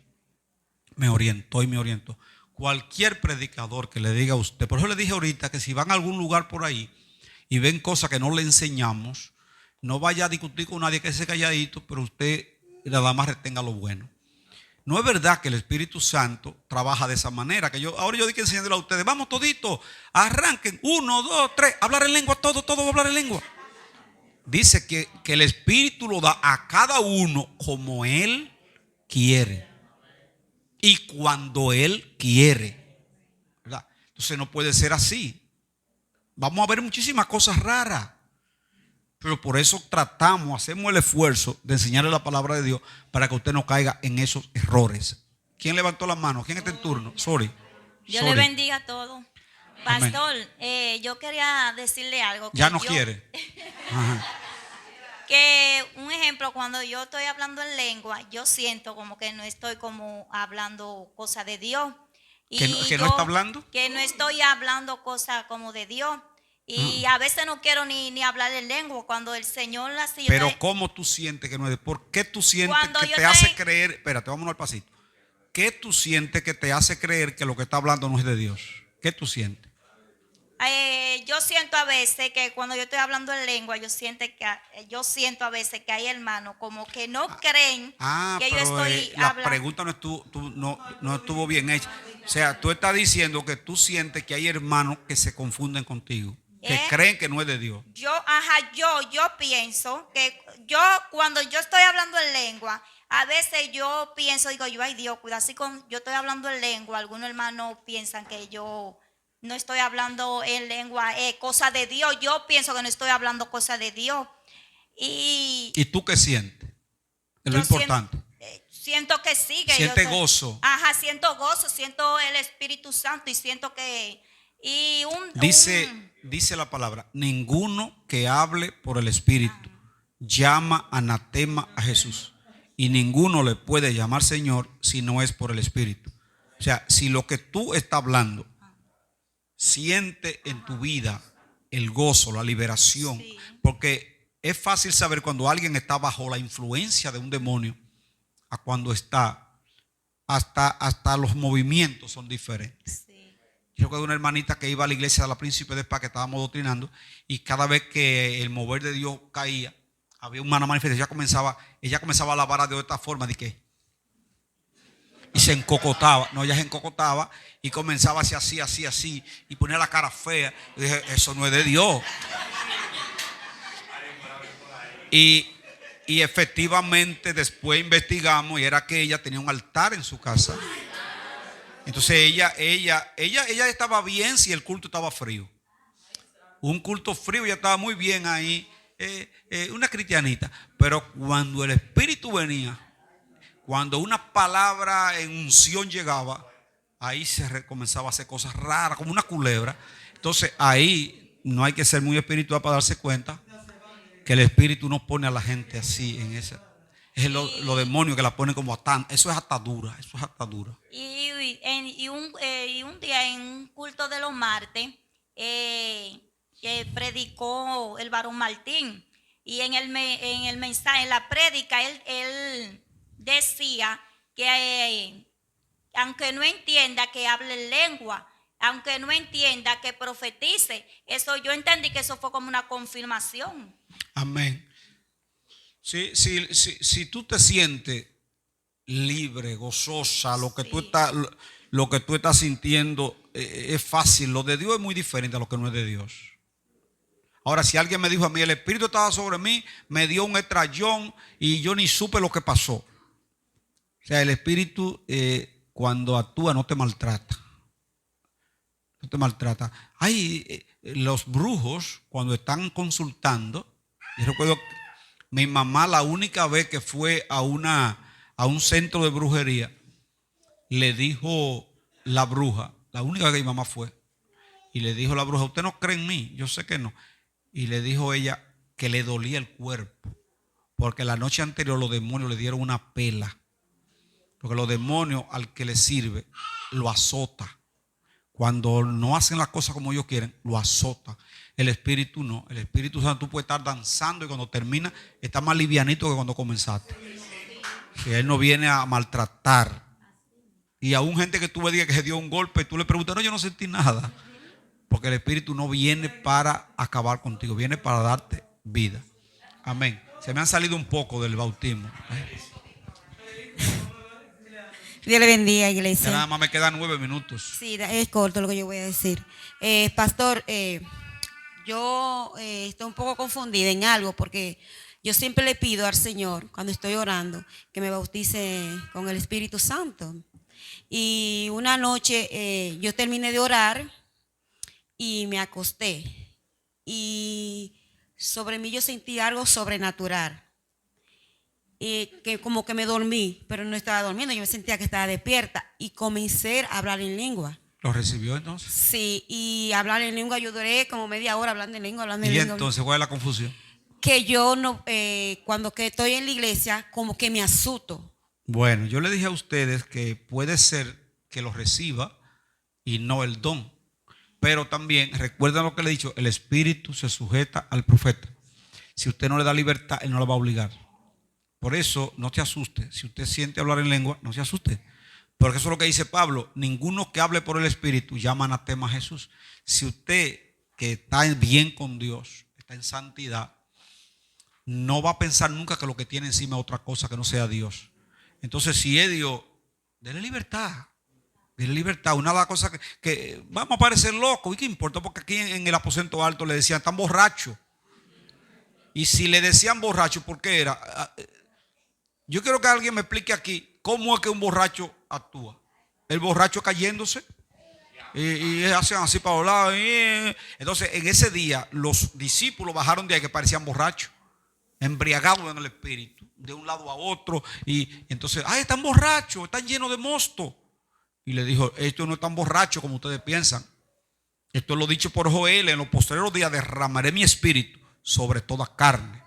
me orientó. Cualquier predicador que le diga a usted. Por eso le dije ahorita que si van a algún lugar por ahí y ven cosas que no le enseñamos, no vaya a discutir con nadie, que esté calladito, pero usted nada más retenga lo bueno. No es verdad que el Espíritu Santo trabaja de esa manera. Ahora yo digo que enseñándole a ustedes, vamos toditos, arranquen, 1, 2, 3, hablar en lengua, todo va a hablar en lengua. Dice que el Espíritu lo da a cada uno como Él quiere y cuando Él quiere, ¿verdad? Entonces no puede ser así. Vamos a ver muchísimas cosas raras. Pero por eso hacemos el esfuerzo de enseñarle la palabra de Dios para que usted no caiga en esos errores. ¿Quién levantó la mano? ¿Quién está en turno? Dios le bendiga a todos. Pastor, yo quería decirle algo. Ya no quiere. Ajá. Que un ejemplo, cuando yo estoy hablando en lengua, yo siento como que no estoy como hablando cosas de Dios. ¿Que no está hablando? Que no estoy hablando cosas como de Dios. Y a veces no quiero ni hablar en lengua cuando el Señor así. Pero ¿cómo tú sientes que no es de? ¿Por qué tú sientes que te hace creer? Espérate, vámonos al pasito. ¿Qué tú sientes que te hace creer que lo que está hablando no es de Dios? ¿Qué tú sientes? Yo siento a veces que cuando yo estoy hablando en lengua, yo siento a veces que hay hermanos como que no creen que yo estoy hablando. La pregunta no estuvo bien hecha. O sea, tú estás diciendo que tú sientes que hay hermanos que se confunden contigo, que creen que no es de Dios. Yo pienso que cuando yo estoy hablando en lengua, a veces yo pienso, digo yo, ay Dios, cuidado, así yo estoy hablando en lengua, algunos hermanos piensan que yo no estoy hablando en lengua, cosas de Dios. Yo pienso que no estoy hablando cosas de Dios. ¿Y tú qué sientes? Es lo importante. Siento que sí. Siente gozo. Ajá, siento gozo, siento el Espíritu Santo y siento que... Dice la palabra, ninguno que hable por el Espíritu llama anatema a Jesús. Y ninguno le puede llamar Señor si no es por el Espíritu. O sea, si lo que tú estás hablando siente en tu vida el gozo, la liberación, sí. Porque es fácil saber cuando alguien está bajo la influencia de un demonio a cuando está, hasta los movimientos son diferentes. Sí. Yo recuerdo una hermanita que iba a la iglesia de la Príncipe de Paz que estábamos doctrinando, y cada vez que el mover de Dios caía, había una manifestación, ella comenzaba a alabar a Dios de esta forma, de que y se encocotaba. No, ella se encocotaba y comenzaba así, y ponía la cara fea. Y dije, eso no es de Dios. Y efectivamente después investigamos y era que ella tenía un altar en su casa. Entonces ella estaba bien si el culto estaba frío. Un culto frío, ella estaba muy bien ahí, una cristianita. Pero cuando el Espíritu venía, cuando una palabra en unción llegaba, ahí comenzaba a hacer cosas raras, como una culebra. Entonces ahí no hay que ser muy espiritual para darse cuenta que el Espíritu no pone a la gente así en esa. Es los demonios que la ponen como atán. Eso es atadura, eso es atadura. Y un día en un culto de los martes que predicó el varón Martín, y en el mensaje, en la prédica, él decía que aunque no entienda que hable en lengua, aunque no entienda que profetice, eso yo entendí que eso fue como una confirmación. Amén. Si tú te sientes libre, gozosa, lo que tú estás sintiendo es fácil. Lo de Dios es muy diferente a lo que no es de Dios. Ahora, si alguien me dijo a mí, el Espíritu estaba sobre mí, me dio un estrellón y yo ni supe lo que pasó. O sea, el Espíritu cuando actúa no te maltrata. No te maltrata. Los brujos cuando están consultando, yo recuerdo mi mamá la única vez que fue a un centro de brujería, le dijo la bruja, la única vez que mi mamá fue, y le dijo la bruja, ¿usted no cree en mí? Yo sé que no. Y le dijo ella que le dolía el cuerpo, porque la noche anterior los demonios le dieron una pela. Porque los demonios al que le sirve lo azota. Cuando no hacen las cosas como ellos quieren, lo azota. El Espíritu no. El Espíritu Santo, tú puedes estar danzando y cuando termina está más livianito que cuando comenzaste. Si Él no viene a maltratar. Y aún gente que tú me digas que se dio un golpe, tú le preguntas, no, yo no sentí nada. Porque el Espíritu no viene para acabar contigo, viene para darte vida. Amén. Se me han salido un poco del bautismo. Dios le bendiga, iglesia. Ya nada más me quedan 9 minutos. Sí, es corto lo que yo voy a decir. Pastor, yo estoy un poco confundida en algo porque yo siempre le pido al Señor, cuando estoy orando, que me bautice con el Espíritu Santo. Y una noche yo terminé de orar y me acosté. Y sobre mí yo sentí algo sobrenatural. Que como que me dormí, pero no estaba durmiendo, yo me sentía que estaba despierta y comencé a hablar en lengua. ¿Lo recibió entonces? Sí, y hablar en lengua, yo duré como media hora hablando en lengua. ¿Y entonces cuál es la confusión? Que yo no, cuando que estoy en la iglesia, como que me asusto. Bueno, yo le dije a ustedes que puede ser que lo reciba y no el don. Pero también, recuerden lo que le he dicho, el Espíritu se sujeta al profeta. Si usted no le da libertad, Él no lo va a obligar. Por eso, no te asuste. Si usted siente hablar en lengua, no se asuste. Porque eso es lo que dice Pablo. Ninguno que hable por el Espíritu llama anatema a Jesús. Si usted que está bien con Dios, está en santidad, no va a pensar nunca que lo que tiene encima es otra cosa que no sea Dios. Entonces, si es Dios, déle libertad. Déle libertad. Una de las cosas que vamos a parecer locos. ¿Y qué importa? Porque aquí en el aposento alto le decían, están borrachos. Y si le decían borracho, ¿por qué era? Yo quiero que alguien me explique aquí cómo es que un borracho actúa. El borracho cayéndose y hacen así para los lados. Entonces, en ese día, los discípulos bajaron de ahí que parecían borrachos, embriagados en el espíritu, de un lado a otro. Y entonces, están borrachos, están llenos de mosto. Y le dijo, esto no es tan borracho como ustedes piensan. Esto es lo dicho por Joel: en los posteriores días derramaré mi espíritu sobre toda carne.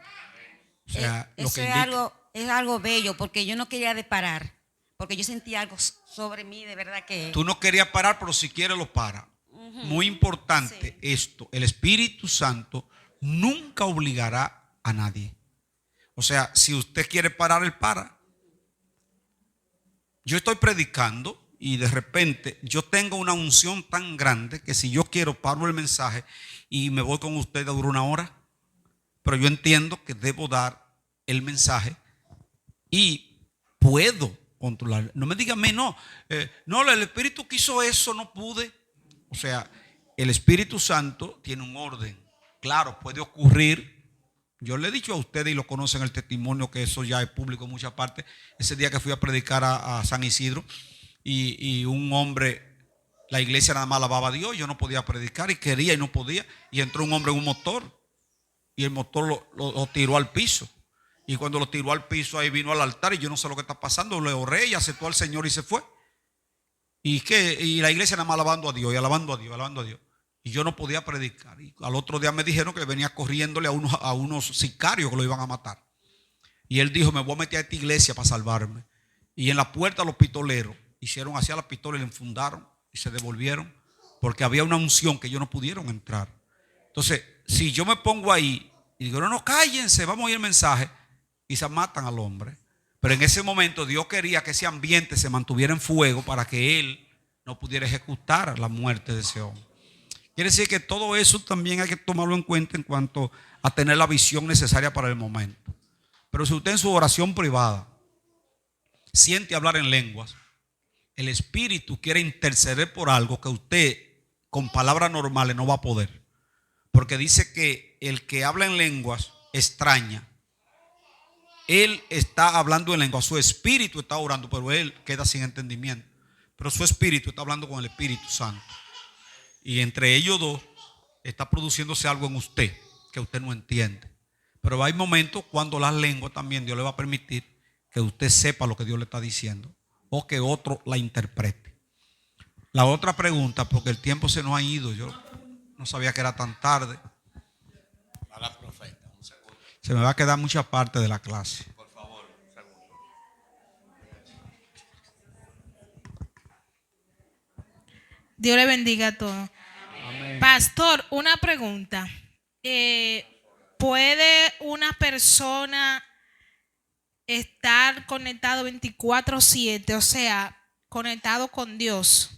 O sea, lo que es algo bello, porque yo no quería de parar, porque yo sentía algo sobre mí, de verdad que... Tú no querías parar, pero si quieres lo para. Muy importante esto: el Espíritu Santo nunca obligará a nadie. O sea, si usted quiere parar, Él para. Yo estoy predicando y de repente yo tengo una unción tan grande que si yo quiero paro el mensaje y me voy con usted, dura 1 hora. Pero yo entiendo que debo dar el mensaje y puedo controlar. No me digan, no, el Espíritu quiso eso, no pude. O sea, el Espíritu Santo tiene un orden. Claro, puede ocurrir. Yo le he dicho a ustedes, y lo conocen el testimonio, que eso ya es público en muchas partes. Ese día que fui a predicar a San Isidro y un hombre, la iglesia nada más alababa a Dios, yo no podía predicar y quería y no podía. Y entró un hombre en un motor y el motor lo tiró al piso. Y cuando lo tiró al piso, ahí vino al altar y yo no sé lo que está pasando. Le oré y aceptó al Señor y se fue. Y la iglesia nada más alabando a Dios y alabando a Dios, alabando a Dios. Y yo no podía predicar. Y al otro día me dijeron que venía corriéndole a unos sicarios que lo iban a matar. Y él dijo, me voy a meter a esta iglesia para salvarme. Y en la puerta los pistoleros hicieron hacia la pistola y le enfundaron y se devolvieron porque había una unción que ellos no pudieron entrar. Entonces, si yo me pongo ahí y digo, no, cállense, vamos a oír el mensaje, quizás matan al hombre. Pero en ese momento Dios quería que ese ambiente se mantuviera en fuego para que él no pudiera ejecutar la muerte de ese hombre. Quiere decir que todo eso también hay que tomarlo en cuenta en cuanto a tener la visión necesaria para el momento. Pero si usted en su oración privada siente hablar en lenguas, el Espíritu quiere interceder por algo que usted con palabras normales no va a poder. Porque dice que el que habla en lenguas extraña, él está hablando en lengua, su espíritu está orando, pero él queda sin entendimiento. Pero su espíritu está hablando con el Espíritu Santo. Y entre ellos dos está produciéndose algo en usted que usted no entiende. Pero hay momentos cuando las lenguas también Dios le va a permitir que usted sepa lo que Dios le está diciendo o que otro la interprete. La otra pregunta, porque el tiempo se nos ha ido, yo no sabía que era tan tarde. A la profeta, un segundo. Se me va a quedar mucha parte de la clase. Por favor, un segundo. Dios le bendiga a todos. Pastor, una pregunta. ¿Puede una persona estar conectado 24/7, o sea, conectado con Dios?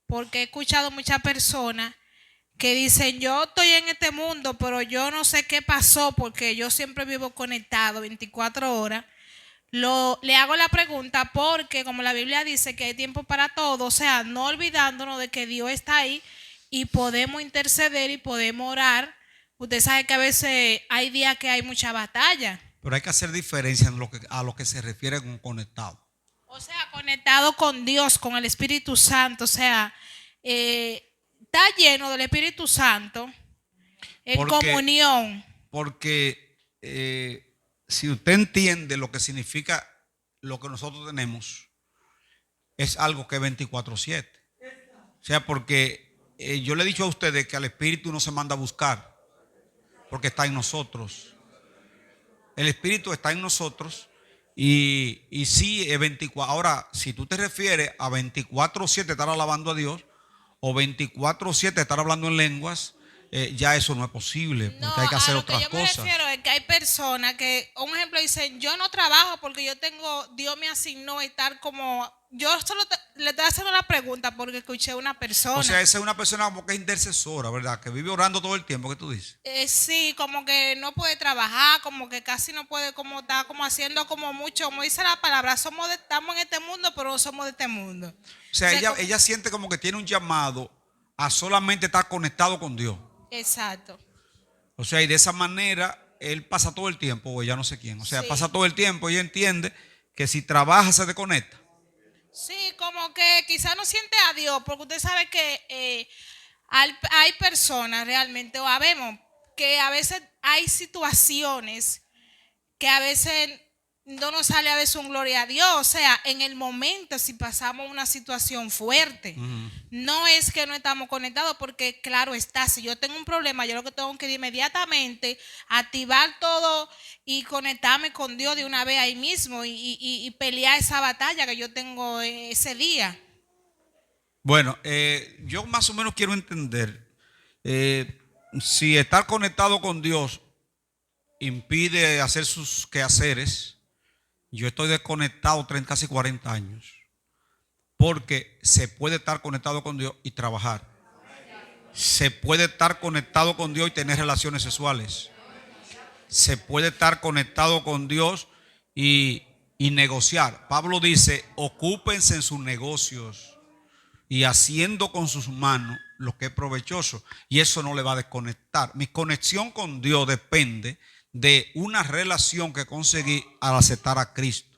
Porque he escuchado muchas personas que dicen, yo estoy en este mundo, pero yo no sé qué pasó porque yo siempre vivo conectado 24 horas. Le hago la pregunta porque como la Biblia dice que hay tiempo para todo, o sea, no olvidándonos de que Dios está ahí y podemos interceder y podemos orar. Usted sabe que a veces hay días que hay mucha batalla. Pero hay que hacer diferencia en a lo que se refiere con conectado. O sea, conectado con Dios, con el Espíritu Santo, o sea, está lleno del Espíritu Santo en comunión. Porque si usted entiende lo que significa lo que nosotros tenemos, es algo que es 24/7. O sea, porque yo le he dicho a ustedes que al Espíritu no se manda a buscar, porque está en nosotros. El Espíritu está en nosotros y sí es 24. Ahora, si tú te refieres a 24/7 estar alabando a Dios o 24/7 estar hablando en lenguas, ya eso no es posible, porque hay que hacer otras cosas. No, a lo que yo me refiero es que hay personas que, un ejemplo, dicen, yo no trabajo porque Dios me asignó estar como, yo solo le estoy haciendo la pregunta porque escuché una persona. O sea, esa es una persona como que es intercesora, ¿verdad? Que vive orando todo el tiempo, ¿qué tú dices? Sí, como que no puede trabajar, como que casi no puede, como está como haciendo como mucho, como dice la palabra, estamos en este mundo, pero no somos de este mundo. O sea, ella siente como que tiene un llamado a solamente estar conectado con Dios. Exacto. O sea, y de esa manera él pasa todo el tiempo, o ella no sé quién. O sea, Sí. pasa todo el tiempo y ella entiende que si trabaja se desconecta. Sí, como que quizás no siente a Dios, porque usted sabe que hay personas realmente, o habemos, que a veces hay situaciones que a veces no nos sale a veces un gloria a Dios. O sea, en el momento si pasamos una situación fuerte, no es que no estamos conectados, porque claro está, si yo tengo un problema, yo lo que tengo que ir inmediatamente activar todo y conectarme con Dios de una vez ahí mismo y pelear esa batalla que yo tengo ese día. Bueno, yo más o menos quiero entender si estar conectado con Dios impide hacer sus quehaceres. Yo estoy desconectado casi 40 años, porque se puede estar conectado con Dios y trabajar. Se puede estar conectado con Dios y tener relaciones sexuales. Se puede estar conectado con Dios y negociar. Pablo dice, ocúpense en sus negocios y haciendo con sus manos lo que es provechoso. Y eso no le va a desconectar. Mi conexión con Dios depende de una relación que conseguí al aceptar a Cristo.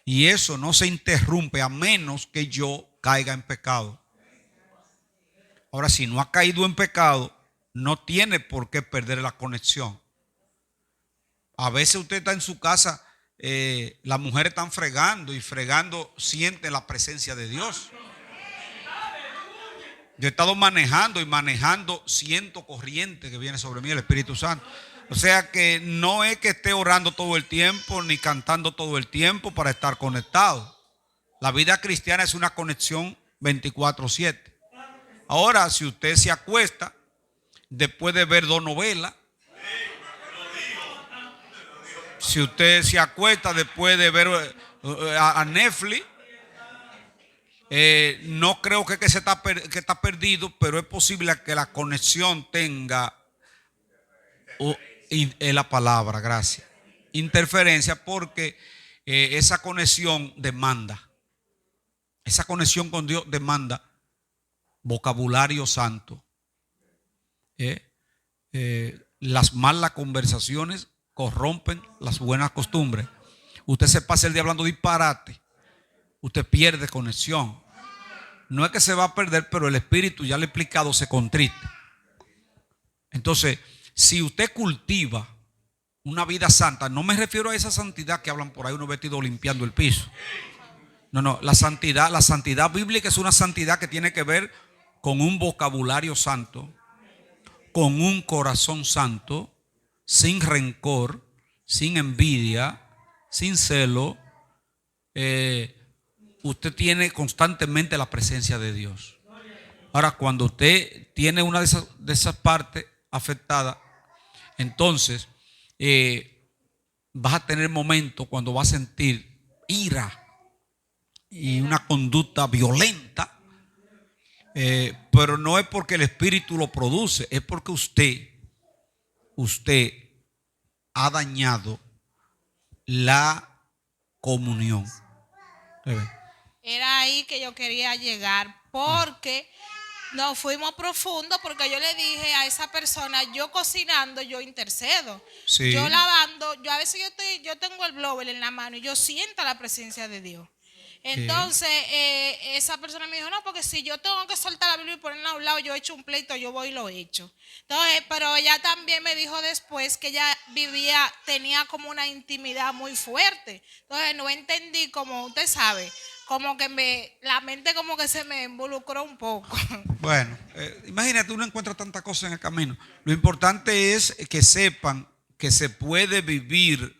Y eso no se interrumpe a menos que yo caiga en pecado. Ahora, si no ha caído en pecado, no tiene por qué perder la conexión. A veces usted está en su casa, las mujeres están fregando y fregando sienten la presencia de Dios. Yo he estado manejando y manejando, siento corriente que viene sobre mí, el Espíritu Santo. O sea que no es que esté orando todo el tiempo ni cantando todo el tiempo para estar conectado. La vida cristiana es una conexión 24/7. Ahora, si usted se acuesta después de ver 2 novelas, si usted se acuesta después de ver a Netflix, no creo que está perdido, pero es posible que la conexión tenga la palabra, gracias, interferencia, porque esa conexión demanda. Esa conexión con Dios demanda vocabulario santo. Las malas conversaciones corrompen las buenas costumbres. Usted se pasa el día hablando disparate, usted pierde conexión. No es que se va a perder, pero el espíritu, ya le he explicado, se contrita. Entonces, si usted cultiva una vida santa, no me refiero a esa santidad que hablan por ahí, uno vestido limpiando el piso. No, la santidad bíblica es una santidad que tiene que ver con un vocabulario santo, con un corazón santo, sin rencor, sin envidia, sin celo. Usted tiene constantemente la presencia de Dios. Ahora, cuando usted tiene una de esas partes afectadas, entonces vas a tener momentos cuando vas a sentir ira y una conducta violenta, pero no es porque el espíritu lo produce, es porque usted ha dañado la comunión. Era ahí que yo quería llegar, porque nos fuimos profundo, porque yo le dije a esa persona, yo cocinando, yo intercedo. Sí. Yo lavando, yo a veces yo tengo el blower en la mano y yo siento la presencia de Dios. Entonces, esa persona me dijo, no, porque si yo tengo que soltar la Biblia y ponerla a un lado, yo he hecho un pleito, yo voy y lo he hecho. Entonces, pero ella también me dijo después que ella tenía como una intimidad muy fuerte. Entonces, no entendí, como usted sabe, como que la mente como que se me involucró un poco. Bueno, imagínate, uno encuentra tantas cosas en el camino. Lo importante es que sepan que se puede vivir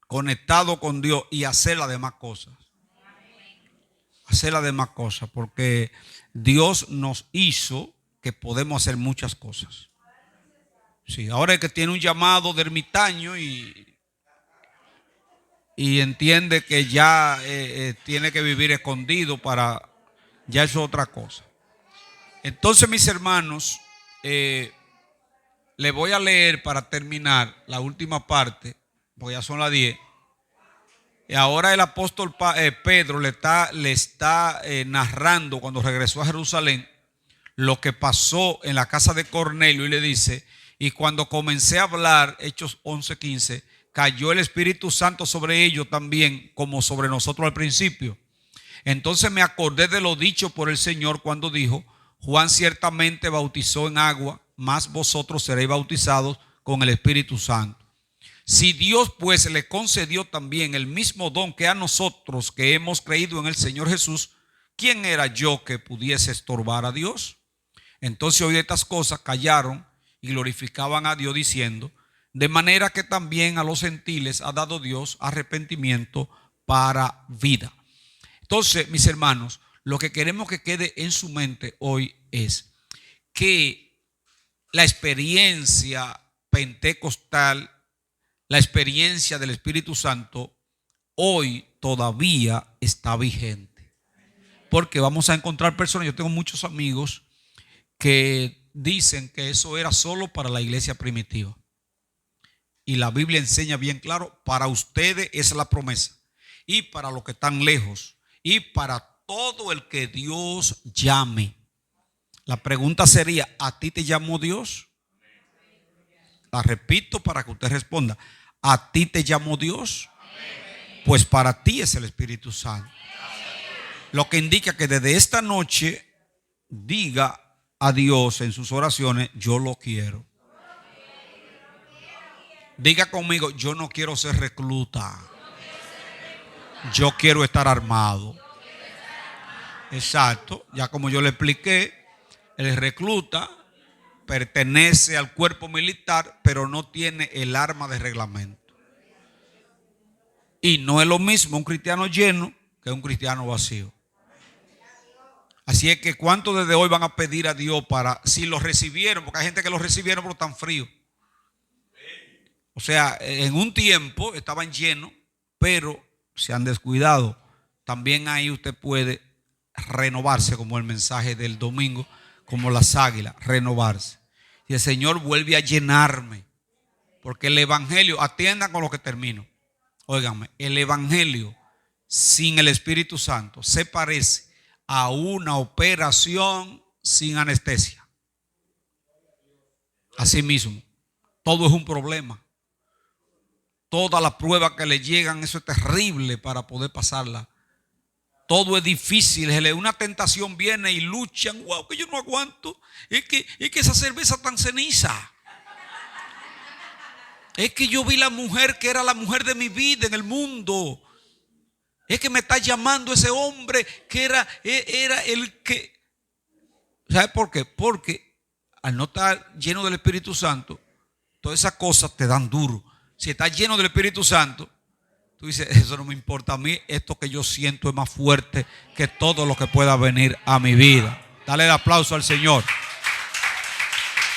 conectado con Dios y hacer las demás cosas. Hacer las demás cosas, porque Dios nos hizo que podemos hacer muchas cosas. Sí, ahora es que tiene un llamado de ermitaño y entiende que ya tiene que vivir escondido ya eso es otra cosa. Entonces, mis hermanos, le voy a leer para terminar la última parte, porque ya son las 10. Y ahora el apóstol Pedro le está narrando cuando regresó a Jerusalén lo que pasó en la casa de Cornelio, y le dice: y cuando comencé a hablar, Hechos 11:15, cayó el Espíritu Santo sobre ellos también, como sobre nosotros al principio. Entonces me acordé de lo dicho por el Señor cuando dijo: Juan ciertamente bautizó en agua, mas vosotros seréis bautizados con el Espíritu Santo. Si Dios pues le concedió también el mismo don que a nosotros que hemos creído en el Señor Jesús, ¿quién era yo que pudiese estorbar a Dios? Entonces oí estas cosas, callaron y glorificaban a Dios diciendo: de manera que también a los gentiles ha dado Dios arrepentimiento para vida. Entonces, mis hermanos, lo que queremos que quede en su mente hoy es que la experiencia pentecostal, la experiencia del Espíritu Santo, hoy todavía está vigente. Porque vamos a encontrar personas, yo tengo muchos amigos que dicen que eso era solo para la iglesia primitiva. Y la Biblia enseña bien claro: para ustedes es la promesa, y para los que están lejos, y para todo el que Dios llame. La pregunta sería: ¿a ti te llamó Dios? La repito para que usted responda: ¿a ti te llamó Dios? Pues para ti es el Espíritu Santo. Lo que indica que desde esta noche diga a Dios en sus oraciones: yo lo quiero. Diga conmigo: yo no quiero ser recluta, yo quiero estar armado. Exacto, ya como yo le expliqué, el recluta pertenece al cuerpo militar, pero no tiene el arma de reglamento. Y no es lo mismo un cristiano lleno que un cristiano vacío. Así es que ¿cuántos desde hoy van a pedir a Dios para, si lo recibieron? Porque hay gente que lo recibieron pero están fríos. O sea, en un tiempo estaban llenos, pero se han descuidado. También ahí usted puede renovarse, como el mensaje del domingo, como las águilas, renovarse. Y el Señor vuelve a llenarme. Porque el evangelio, atiendan con lo que termino. Óiganme, el evangelio sin el Espíritu Santo se parece a una operación sin anestesia. Así mismo, todo es un problema. Todas las pruebas que le llegan, eso es terrible para poder pasarla. Todo es difícil. Una tentación viene y luchan. Wow, que yo no aguanto. Es que esa cerveza tan ceniza. Es que yo vi la mujer que era la mujer de mi vida en el mundo. Es que me está llamando ese hombre que era el que... ¿Sabe por qué? Porque al no estar lleno del Espíritu Santo, todas esas cosas te dan duro. Si estás lleno del Espíritu Santo, tú dices, eso no me importa a mí. Esto que yo siento es más fuerte que todo lo que pueda venir a mi vida. Dale el aplauso al Señor.